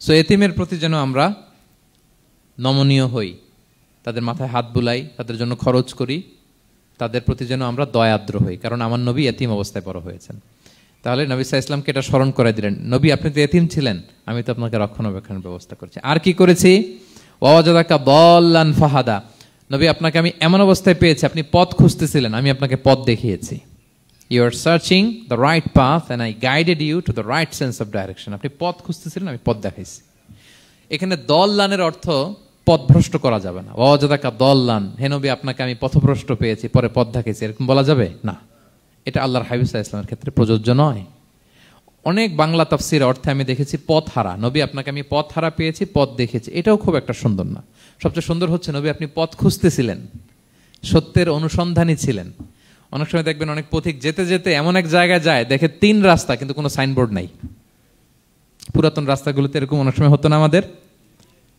সো এতিমের প্রতি যেন আমরা নমনীয় হই, তাদের মাথায় হাত বুলাই, তাদের জন্য খরচ করি, তাদের প্রতি যেন আমরা দয়াদ্র হই, কারণ আমার নবী এতিম অবস্থায় বড় হয়েছেন। তাহলে নবী সাল্লাল্লাহু আলাইহি ওয়াসাল্লামকে এটা স্মরণ করে দিলেন, নবী আপনি তো এতিম ছিলেন, আমি তো আপনাকে রক্ষণাবেক্ষণের ব্যবস্থা করছি। আর কি করেছি? ওয়াজাদাকা দাল্লান ফাহাদা, নবী আপনাকে আমি এমন অবস্থায় পেয়েছি, আপনি পথ খুঁজতেছিলেন, আমি আপনাকে পথ দেখিয়েছি। You are searching the right path and I guided you to the right sense of direction. আপনি পথ খুঁজতেছিলেন, আমি পথ দেখাইছি। এখানে দল্লানের অর্থ পথভ্রষ্ট করা যাবে না। ওয়াজাদাকা দল্লান, হে নবী আপনাকে আমি পথভ্রষ্ট পেয়েছি, পরে পথ দেখাইছি, এরকম বলা যাবে না। এটা আল্লাহর হাবিব সাল্লাল্লাহু আলাইহি ওয়াসাল্লামের ক্ষেত্রে প্রযোজ্য নয়। অনেক বাংলা তাফসীর অর্থে আমি দেখেছি পথ হারা, নবী আপনাকে আমি পথ হারা পেয়েছি, পথ দেখেছি, এটাও খুব একটা সুন্দর না। সবচেয়ে সুন্দর হচ্ছে নবী আপনি পথ খুঁজতেছিলেন, সত্যের অনুসন্ধানী ছিলেন। অনেক সময় দেখবেন অনেক পথিক যেতে যেতে এমন এক জায়গায় যায়, দেখে 3 রাস্তা কিন্তু কোনো সাইনবোর্ড নাই। পুরাতন রাস্তাগুলোতে এরকম অনেক সময় হতো না আমাদের,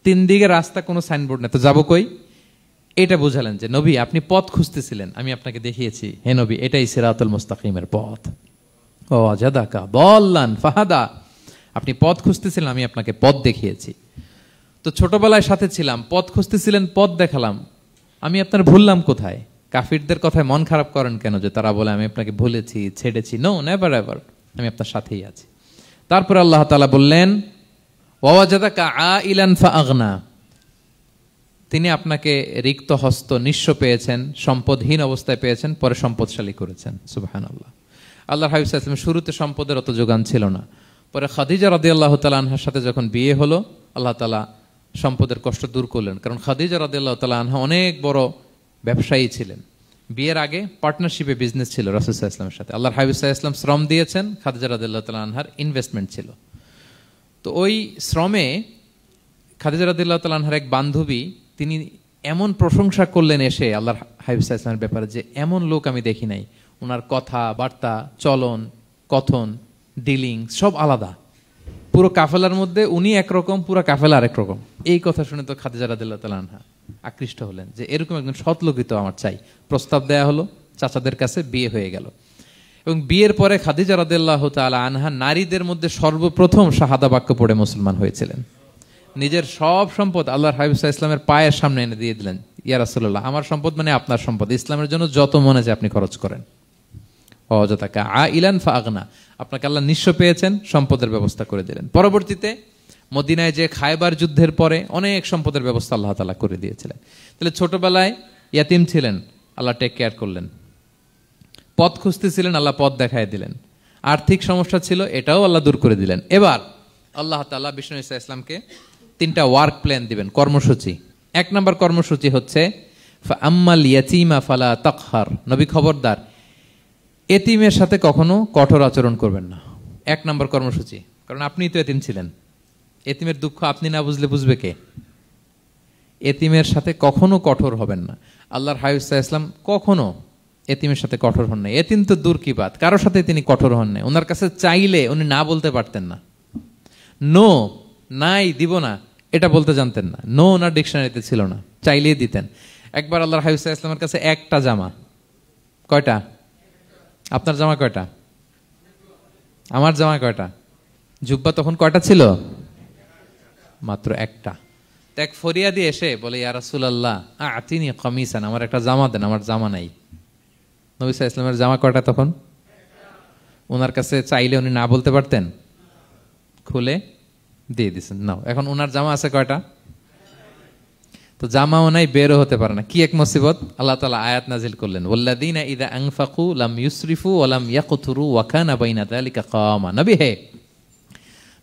3 দিকে রাস্তা, কোনো সাইনবোর্ড নেই, তো যাবো কই? এটা বুঝালেন যে নবী আপনি পথ খুঁজতেছিলেন, আমি আপনাকে দেখিয়েছি, হে নবী এটাই সিরাতুল মুস্তাকিমের পথ। ওয়াজাদাকা দাল্লান ফাহাদা, আপনি পথ খুঁজতেছিলেন, আমি আপনাকে পথ দেখিয়েছি। তো ছোটবেলায় সাথে ছিলাম, পথ খুঁজতেছিলেন, পথ দেখালাম, আমি আপনার ভুললাম কোথায়? কাফিরদের কথায় মন খারাপ করেন কেন যে তারা বলে আমি আপনাকে ভুলেছি, ছেড়েছি? নো, নেভার এভার, আমি আপনার সাথেই আছি। তারপর আল্লাহ তাআলা বললেন ওয়াজাদাকা আইলান ফাআগনা, তিনি আপনাকে রিক্ত হস্ত, নিঃস্ব পেয়েছেন, সম্পদহীন অবস্থায় পেয়েছেন, পরে সম্পদশালী করেছেন। সুবহানাল্লাহ। আল্লাহর হাবিব সাল্লাল্লাহু আলাইহি ওয়াসাল্লাম শুরুতে সম্পদের অত যোগান ছিল না, পরে খাদিজা রাদিয়াল্লাহু তাআলা আনহার সাথে যখন বিয়ে হলো, আল্লাহ তাআলা সম্পদের কষ্ট দূর করলেন। কারণ খাদিজা রাদিয়াল্লাহু তাআলা আনহা অনেক বড় ব্যবসায়ী ছিলেন। বিয়ের আগে পার্টনারশিপে বিজনেস ছিল রাসূল সাল্লাল্লাহু আলাইহি ওয়াসাল্লামের সাথে। আল্লাহর হাবিব সাল্লাল্লাহু আলাইহি ওয়াসাল্লাম শ্রম দিয়েছেন, খাদিজা রাদিয়াল্লাহু তাআলা আনহার ইনভেস্টমেন্ট ছিল। তো ওই শ্রমে খাদিজা রাদিয়াল্লাহু তাআলা আনহার এক বান্ধবী, তিনি এমন প্রশংসা করলেন এসে আল্লাহর হাবিব সাল্লাল্লাহু আলাইহি ওয়াসাল্লামের ব্যাপারে যে এমন লোক আমি দেখি নাই, ওনার কথা বার্তা, চলন, কথন, ডিলিং সব আলাদা। পুরো কাফেলার মধ্যে উনি একরকম, পুরো কাফেলা আরেক রকম। এই কথা শুনে তো খাদিজা রাদিয়াল্লাহু তাআলা আনহা আকৃষ্ট হলেন যে এরকম একজন সৎ লোকই তো আমার চাই। প্রস্তাব দেয়া হলো, চাচাদের কাছে বিয়ে হয়ে গেল। এবং বিয়ের পরে খাদিজা রাদিয়াল্লাহু তাআলা আনহা নারীদের মধ্যে সর্বপ্রথম শাহাদা বাক্য পড়ে মুসলমান হয়েছিলেন। নিজের সব সম্পদ আল্লাহর হাবিব সাল্লাল্লাহু আলাইহি ওয়াসাল্লামের পায়ের সামনে এনে দিয়ে দিলেন, ইয়া রাসূলুল্লাহ আমার সম্পদ মানে আপনার সম্পদ, ইসলামের জন্য যত মনে চায় আপনি খরচ করেন। ওয়াজাদাকা আইলান ফাআগনা, আপনাকে আল্লাহ নিঃস্ব পেয়েছেন, সম্পদের ব্যবস্থা করে দিলেন। পরবর্তীতে মদিনায় যে খায়বার যুদ্ধের পরে অনেক সম্পদের ব্যবস্থা আল্লাহ তাআলা করে দিয়েছিলেন। তাহলে ছোটবেলায় ইয়াতিম ছিলেন, আল্লাহ টেক কেয়ার করলেন। পথ খুঁজতেছিলেন, আল্লাহ পথ দেখায় দিলেন। আর্থিক সমস্যা ছিল, এটাও আল্লাহ দূর করে দিলেন। এবার আল্লাহ তাআলা বিষ্ণু ঈসা ইসলামকে 3টা ওয়ার্ক প্ল্যান দিবেন, কর্মসূচি। 1 নম্বর কর্মসূচি হচ্ছে ফাআম্মাল ইয়াতীমা ফালা তাকহার, নবী খবরদার এতিমের সাথে কখনো কঠোর আচরণ করবেন না। 1 নম্বর কর্মসূচি, কারণ আপনিই তো এতিম ছিলেন। এতিমের দুঃখ আপনি না বুঝলে বুঝবে কে? এতিমের সাথে কখনো কঠোর হবেন না। আল্লাহর হাবিব সাল্লাল্লাহু আলাইহি ওয়াসাল্লাম কখনো এতিমের সাথে কঠোর হন নাই। এতিম তো দূর কি বাত, কারোর সাথে তিনি কঠোর হন নাই। ওনার কাছে চাইলে উনি না বলতে পারতেন না। নো, নাই, দিব না, এটা বলতে জানতেন না। নো ওনার ডিকশনারিতে ছিল না, চাইলেই দিতেন। একবার আল্লাহর হাবিব সাল্লাল্লাহু আলাইহি ওয়াসাল্লামের কাছে একটা জামা, কয়টা? আপনার জামা কয়টা? আমার জামা কয়টা? জুব্বা তখন কয়টা ছিল? মাত্র একটা। এক ফরিয়াদি এসে বলে ইয়া রাসূলুল্লাহ আতিনি কামিসান, আমার একটা জামা দেন, আমার জামা নাই। নবী সাল্লাল্লাহু আলাইহি ওয়াসাল্লামের জামা কয়টা তখন? ওনার কাছে চাইলে উনি না বলতে পারতেন, খুলে দিয়ে দিয়েছেন, নাও। এখন ওনার জামা আছে কয়টা? তো জামাও নাই, বেরও হতে পারে না। কি এক মুসিবত! আল্লাহ তাআলা আয়াত নাজিল করলেন ওয়াল্লাযীনা ইযা আনফাকু লাম ইউসরিফু ওয়া লাম ইয়াকতুরু ওয়া কানা বাইনা যালিকা কাওয়ামা। নবী হে,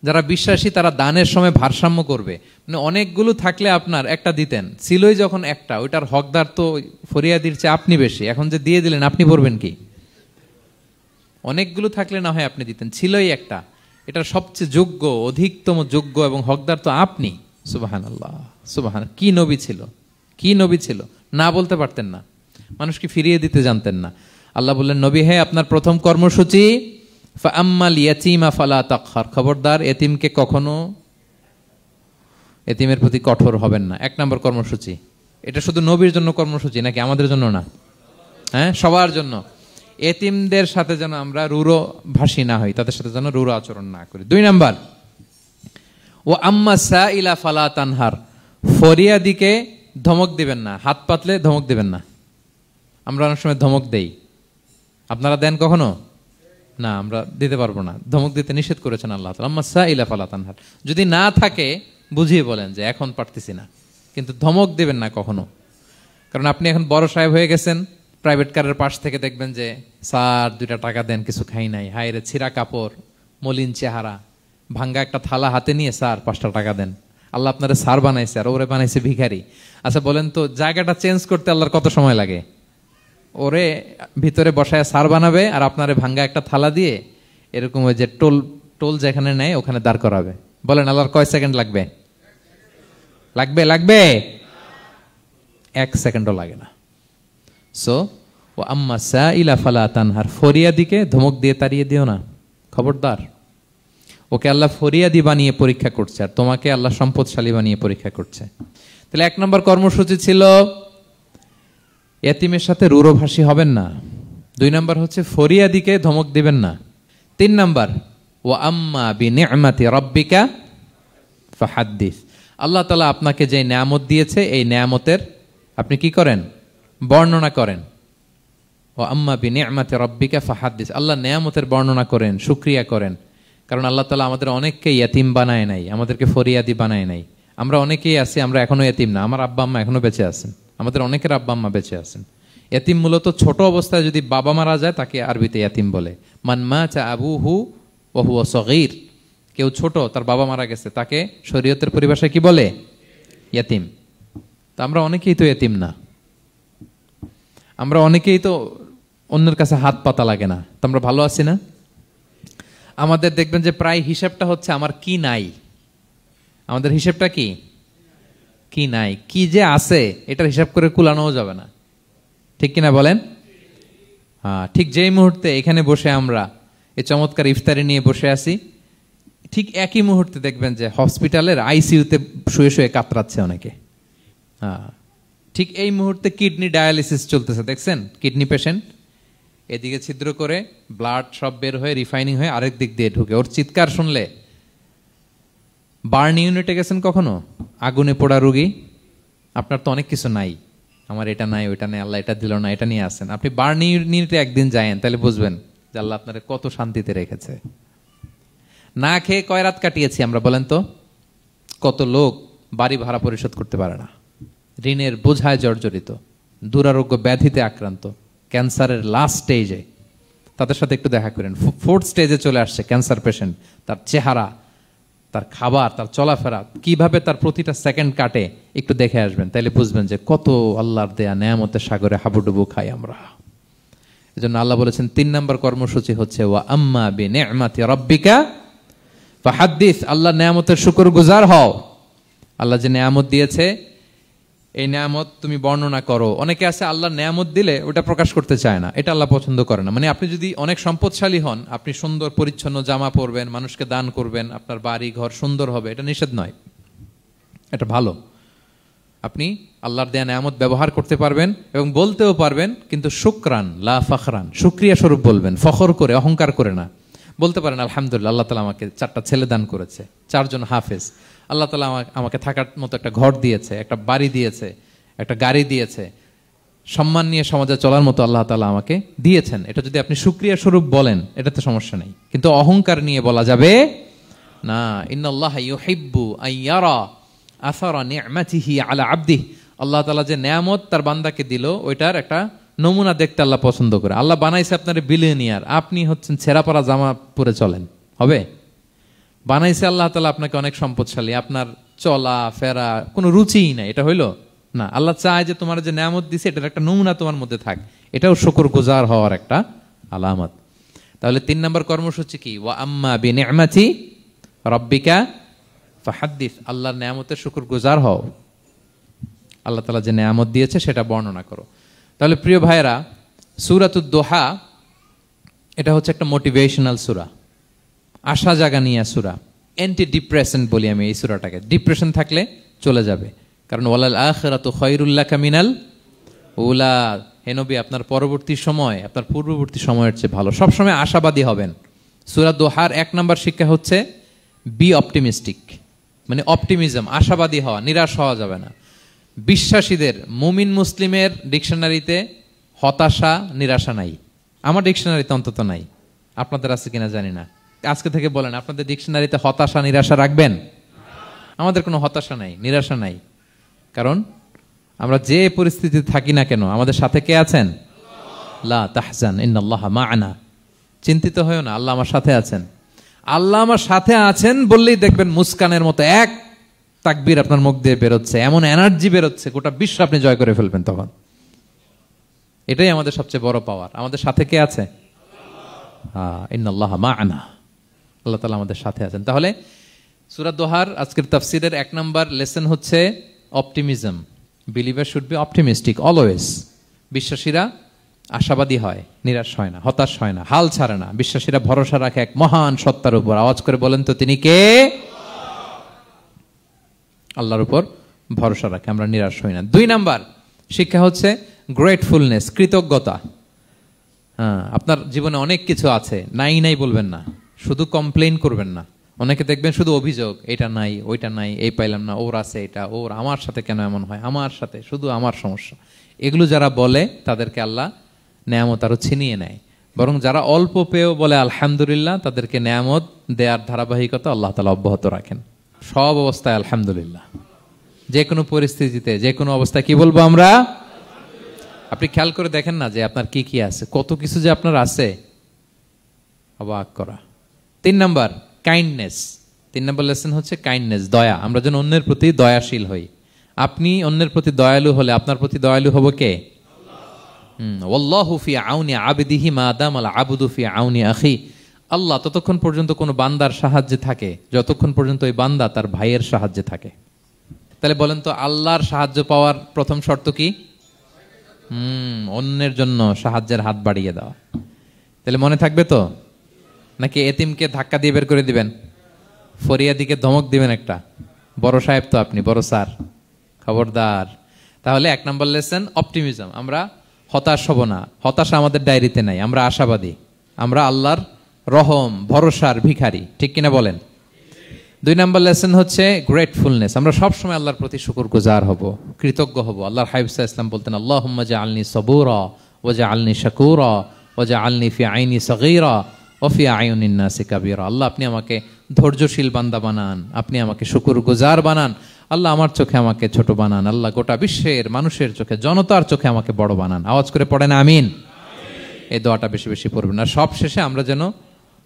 যারা বিশ্বাসী তারা দানের সময় ভারসাম্য করবে। মানে অনেকগুলো থাকলে আপনার একটা দিতেন, ছিলই যখন একটা, ওইটার হকদার তো ফরিয়াদির চেয়ে আপনি বেশি। এখন যে দিয়ে দিলেন, আপনি পড়বেন কি? অনেকগুলো থাকলে না হয় আপনি দিতেন, ছিলই একটা, এটার সবচেয়ে যোগ্য, অধিকতম যোগ্য এবং হকদার তো আপনি। সুবহানাল্লাহ, সুবহান। কি নবী ছিল, কি নবী ছিল! না বলতে পারতেন না, মানুষকে ফিরিয়ে দিতে জানতেন না। আল্লাহ বললেন নবী হে, আপনার প্রথম কর্মসূচি ফাআম্মাল ইয়াতীমা ফালা তাকহার, খবরদার এতিমকে কখনো, এতিমের প্রতি কঠোর হবেন না। 1 নম্বর কর্মসূচি। এটা শুধু নবীর জন্য কর্মসূচি নাকি আমাদের জন্য না? হ্যাঁ, সবার জন্য। এতিমদের সাথে যেন আমরা রূঢ় ভাষী না হই, তাদের সাথে যেন রূঢ় আচরণ না করি। 2 নাম্বার, ও আম্মা সাইলা ফালা তানহার, ফরিয়াদিকে ধমক দিবেন না, হাত পাতলে ধমক দিবেন না। আমরা অনেক সময় ধমক দেই, আপনারা দেন কখনো? না, আমরা দিতে পারবো না, ধমক দিতে নিষেধ করেছেন আল্লাহ তাআলা। আম্মা সাইলা ফালা তানহার, যদি না থাকে বুঝিয়ে বলেন যে এখন পারতেছি না, কিন্তু ধমক দিবেন না কখনো। কারণ আপনি এখন বড় সাহেব হয়ে গেছেন, প্রাইভেট কারের পাশ থেকে দেখবেন যে স্যার 2টা টাকা দেন, কিছু খাই নাই, হায় রে ছিঁড়া কাপড়, মলিন চেহারা, ভাঙ্গা একটা থালা হাতে নিয়ে স্যার 5টা টাকা দেন। আল্লাহ আপনারে স্যার বানাইছে আর ওরে বানাইছে ভিখারি। আচ্ছা বলেন তো, জায়গাটা চেঞ্জ করতে আল্লাহর কত সময় লাগে? ওরে ভিতরে বসায় স্যার বানাবে আর আপনারে ভাঙ্গা একটা থালা দিয়ে এরকম ওই যে টোল যেখানে নেয় ওখানে দাঁড় করাবে। বলেন আল্লাহর কয় সেকেন্ড লাগবে? লাগবে 1 সেকেন্ডও লাগে না। সো ও আম্মা সাইলা ফালা তানহার, ফরিয়াদিকে ধমক দিয়ে তাড়িয়ে দিও না, খবরদার। ওকে আল্লাহ ফরিয়াদি বানিয়ে পরীক্ষা করছে, আর তোমাকে আল্লাহ সম্পদশালী বানিয়ে পরীক্ষা করছে। তাহলে 1 নম্বর কর্মসূচি ছিল এতিমের সাথে রূঢ়ভাষী হবেন না। 2 নম্বর হচ্ছে ফরিয়াদিকে ধমক দিবেন না। 3 নম্বর, ও আম্মা বিনিআমাতি রাব্বিকা ফাহাদ্দিস, আল্লাহ তাআলা আপনাকে যে নেয়ামত দিয়েছে এই নেয়ামতের আপনি কি করেন? বর্ণনা করেন। ও আম্মা বিনিআমাতি রাব্বিকা ফাহাদ্দিস, আল্লাহ নেয়ামতের বর্ণনা করেন, শুকরিয়া করেন। কারণ আল্লাহ তাআলা আমাদের অনেককে ইয়তিম বানায় নাই, আমাদেরকে ফরিয়াদি বানায় নাই। আমরা অনেকেই আছি, আমরা এখনো ইয়তিম না, আমার আব্বা আম্মা এখনো বেঁচে আছেন, আমাদের অনেকের আব্বা আম্মা বেঁচে আছেন। ইয়তিম মূলত ছোট অবস্থায় যদি বাবা মারা যায় তাকে আরবিতে ইয়তিম বলে। মান মাতা আবুহু ওয়া হুয়া সগীর, কেউ ছোট, তার বাবা মারা গেছে, তাকে শরীয়তের পরিভাষায় কি বলে? ইয়তিম। তা আমরা অনেকেই তো ইয়তিম না, আমরা অনেকেই তো অন্যের কাছে হাত পাতা লাগে না, তো আমরা ভালো আছি না? আমাদের দেখবেন যে প্রায় হিসাবটা হচ্ছে আমার কি নাই, আমাদের হিসাবটা কি নাই, কি যে আছে এটার হিসাব করে কুলানোও যাবে না, ঠিক কিনা বলেন? হ্যাঁ, ঠিক যেই মুহূর্তে এখানে বসে আমরা এই চমৎকার ইফতারি নিয়ে বসে আছি, ঠিক একই মুহূর্তে দেখবেন যে হসপিটালের আইসিইউতে শুয়ে শুয়ে কাতরাচ্ছে অনেকে। হ্যাঁ, ঠিক এই মুহূর্তে কিডনি ডায়ালিসিস চলতেছে, দেখছেন? কিডনি পেশেন্ট এদিকে ছিদ্র করে ব্লাড সব বের হয়ে রিফাইনিং হয়ে আরেক দিক দিয়ে ঢুকে, ওর চিৎকার শুনলে। বার্ন ইউনিটে গেছেন কখনো? আগুনে পোড়া রুগী, আপনার তো অনেক কিছু নাই, আমার এটা নাই ওইটা নাই, আল্লাহ এটা দিল না, এটা নিয়ে আসেন। আপনি বার্ন ইউনিটে একদিন যায়েন, তাহলে বুঝবেন যে আল্লাহ আপনারে কত শান্তিতে রেখেছে। না খেয়ে কয় রাত কাটিয়েছি আমরা, বলেন তো? কত লোক বাড়ি ভাড়া পরিশোধ করতে পারে না, ঋণের বোঝায় জর্জরিত, দুরারোগ্য ব্যাধিতে আক্রান্ত, ক্যান্সারের লাস্ট স্টেজে। তাদের সাথে একটু দেখা করেন, 4th স্টেজে চলে আসছে ক্যান্সার পেশেন্ট। তার চেহারা, তার খাবার, তার চলাফেরা, কিভাবে তার প্রতিটা সেকেন্ড কাটে, একটু দেখে আসবেন, তাইলে বুঝবেন যে কত আল্লাহর দেয়া নেয়ামতের সাগরে হাবুডুবু খাই আমরা। এজন্য আল্লাহ বলেছেন 3 নম্বর কর্মসূচি হচ্ছে ওয়া আম্মা বিনিআমাতি রাব্বিকা ফাহাদ্দিস, আল্লাহ নেয়ামতের শুকরগুজার হও। আল্লাহ যে নেয়ামত দিয়েছে এই নেয়ামত তুমি বর্ণনা করো। অনেকে আছে আল্লাহ নেয়ামত দিলে ওটা প্রকাশ করতে চায় না, এটা আল্লাহ পছন্দ করে না। মানে আপনি যদি অনেক সম্পদশালী হন, আপনি সুন্দর পরিচ্ছন্ন জামা পরবেন, মানুষকে দান করবেন, আপনার বাড়ি ঘর সুন্দর হবে, এটা নিষেধ নয়, এটা ভালো। আপনি আল্লাহর দেয়া নেয়ামত ব্যবহার করতে পারবেন এবং বলতেও পারবেন, কিন্তু শুকরান লা ফখরান, শুকরিয়া স্বরূপ বলবেন, ফখর করে, অহংকার করে না। বলতে পারেন আলহামদুলিল্লাহ, আল্লাহ তাআলা আমাকে 4টা ছেলে দান করেছে, 4 জন হাফেজ, আল্লাহ তাআলা আমাকে থাকার মতো একটা ঘর দিয়েছে, একটা বাড়ি দিয়েছে, একটা গাড়ি দিয়েছে, সম্মান নিয়ে সমাজে চলার মতো আল্লাহ তাআলা আমাকে দিয়েছেন। এটা যদি আপনি শুকরিয়া স্বরূপ বলেন, এটাতে সমস্যা নেই, কিন্তু অহংকার নিয়ে বলা যাবে না। ইন্নাল্লাহা ইউহিব্বু আইয়ারা আসারা নি'মাতিহি আলা আবদিহি, আল্লাহ তাআলা যে নেয়ামত তার বান্দাকে দিল ওইটার একটা নমুনা দেখতে আল্লাহ পছন্দ করে। আল্লাহ বানাইছে আপনারে বিলিয়নিয়ার, আপনি হচ্ছেন ছেঁড়া পরা জামা পরে চলেন, হবে? বানাইছে আল্লাহ তাআলা আপনাকে অনেক সম্পদশালী, আপনার চলা ফেরা কোনো রুচিই নাই, এটা হইলো না। আল্লাহ চায় যে তোমার যে নেয়ামত দিছে এটার একটা নমুনা তোমার মধ্যে থাক, এটাও শুকরগুজার হওয়ার একটা আলামত। তাহলে 3 নম্বর কর্মসূচি কি? ওয়া আম্মা বিনিআমাতি রাব্বিকা ফাহাদ্দিস, আল্লাহর নেয়ামতের শুকরগুজার হও, আল্লাহ তাআলা যে নেয়ামত দিয়েছে সেটা বর্ণনা করো। তাহলে প্রিয় ভাইয়েরা, সূরাতুদ দোহা এটা হচ্ছে একটা মোটিভেশনাল সূরা, আশা জাগা নিয়ে সূরা, অ্যান্টি ডিপ্রেশন বলি আমি এই সূরাটাকে। ডিপ্রেশন থাকলে চলে যাবে, কারণ ওয়ালাল আখিরাতু খায়রুল লাকা মিনাল উলা। হে নবী, আপনার পরবর্তী সময় আপনার পূর্ববর্তী সময়ের চেয়ে ভালো। সবসময় আশাবাদী হবেন। সূরা দোহার 1 নম্বর শিক্ষা হচ্ছে বি অপটিমিস্টিক, মানে অপটিমিজম, আশাবাদী হওয়া, নিরাশ হওয়া যাবে না। বিশ্বাসীদের, মুমিন মুসলিমের ডিকশনারিতে হতাশা নিরাশা নাই। আমার ডিকশনারিতে অন্তত নাই, আপনাদের আছে কিনা জানি না। আজকে থেকে বলেন, আপনাদের ডিকশনারিতে হতাশা নিরাশা রাখবেন? আমাদের কোনো হতাশা নাই, নিরাশা নাই। কারণ আমরা যে পরিস্থিতিতে থাকি না কেন, আমাদের সাথে কে আছেন? লা তাহজান ইন্নাল্লাহা মা'ানা। চিন্তিত হয়ো না, আল্লাহ আমার সাথে আছেন। আল্লাহ আমার সাথে আছেন বললেই দেখবেন মুস্কানের মতো এক তাকবীর আপনার মুখ দিয়ে বেরোচ্ছে, এমন এনার্জি বেরোচ্ছে, গোটা বিশ্ব আপনি জয় করে ফেলবেন তখন। এটাই আমাদের সবচেয়ে বড় পাওয়ার। আমাদের সাথে কে আছে? ইন্নাল্লাহা মা'ানা, আল্লাহ তাআলা আমাদের সাথে আছেন। তাহলে সূরা দোহার আজকের তাফসীরের 1 নম্বর লেসন হচ্ছে optimism. Believer should be optimistic always. বিশ্বাসীরা আশাবাদী হয়, নিরাশ হয় না, হতাশ হয় না, হাল ছাড়ে না। বিশ্বাসীরা ভরসা রাখে এক মহান সত্তার উপর। আওয়াজ করে বলেন তো, তিনি কে? আল্লাহর উপর ভরসা রাখে, আমরা নিরাশ হই না। 2 নাম্বার শিক্ষা হচ্ছে গ্রেটফুলনেস, কৃতজ্ঞতা। আপনার জীবনে অনেক কিছু আছে, নাই নাই বলবেন না, শুধু কমপ্লেইন করবেন না। অনেকে দেখবেন শুধু অভিযোগ, এটা নাই, ওইটা নাই, এই পাইলাম না, ওর আছে এটা, ওর, আমার সাথে কেন এমন হয়, আমার সাথে শুধু আমার সমস্যা। এগুলো যারা বলে তাদেরকে আল্লাহ নেয়ামত আরো ছিনিয়ে নেয়। বরং যারা অল্প পেয়েও বলে আলহামদুলিল্লাহ, তাদেরকে নেয়ামত দেওয়ার ধারাবাহিকতা আল্লাহ তাআলা অব্যাহত রাখেন। সব অবস্থায় আলহামদুলিল্লাহ, যে কোনো পরিস্থিতিতে, যে কোনো অবস্থায় কি বলবো আমরা? আপনি খেয়াল করে দেখেন না যে আপনার কি কি আছে, কত কিছু যে আপনার আছে, অবাক করা। 3 নাম্বার কাইন্ডনেস। 3 নম্বর লেসন হচ্ছে কাইন্ডনেস, দয়া। আমরা যেন অন্যের প্রতি দয়াশীল হই। আপনি অন্যের প্রতি দয়ালু হলে আপনার প্রতি দয়ালু হবো কে? ওয়াল্লাহু ফি আউনি আবদিহি মা দামাল আবদু ফি আউনি আখি। আল্লাহ ততক্ষণ পর্যন্ত কোনো বান্দার সাহায্যে থাকে যতক্ষণ পর্যন্ত ওই বান্দা তার ভাইয়ের সাহায্যে থাকে। তাহলে বলেন তো, আল্লাহর সাহায্য পাওয়ার প্রথম শর্ত কি? অন্যের জন্য সাহায্যের হাত বাড়িয়ে দেওয়া। তাহলে মনে থাকবে তো? নাকি এতিমকে ধাক্কা দিয়ে বের করে দিবেন? ফরিয়াদিকে ধমক দিবেন একটা? বড় সাহেব তো আপনি, বড় স্যার, খবরদার। তাহলে 1 নম্বর লেসন অপটিমিজম। আমরা হতাশ হব না, হতাশা আমাদের ডায়েরিতে নাই, আমরা আশাবাদী, আমরা আল্লাহর রহম ভরসার ভিখারি, ঠিক কিনা বলেন? 2 নম্বর লেসন হচ্ছে গ্রেটফুলনেস। আমরা সবসময় আল্লাহর প্রতি শুকরগুজার হব, কৃতজ্ঞ হব। আল্লাহর হাবিব সাল্লাল্লাহু আলাইহি ওয়াসাল্লাম বলতেন, আল্লাহুম্মা জাআলনি সাবুরা ওয়া জাআলনি শাকুরা ওয়া জাআলনি ফি আইনি সাগীরা ওয়া ফি আয়ুনিন নাসি কাবীরা। আল্লাহ, আপনি আমাকে ধৈর্যশীল বান্দা বানান, আপনি আমাকে শুকরগুজার বানান। আল্লাহ, আমার চোখে আমাকে ছোট বানান। আল্লাহ, গোটা বিশ্বের মানুষের চোখে, জনতার চোখে আমাকে বড় বানান। আওয়াজ করে পড়েন আমিন। এই দোয়াটা বেশি বেশি পড়বেন। আর সব শেষে আমরা যেন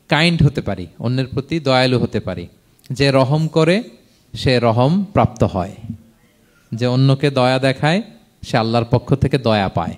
কাইন্ড হতে পারি, অন্যের প্রতি দয়ালু হতে পারি। যে রহম করে সে রহম প্রাপ্ত হয়, যে অন্যকে দয়া দেখায় সে আল্লাহর পক্ষ থেকে দয়া পায়।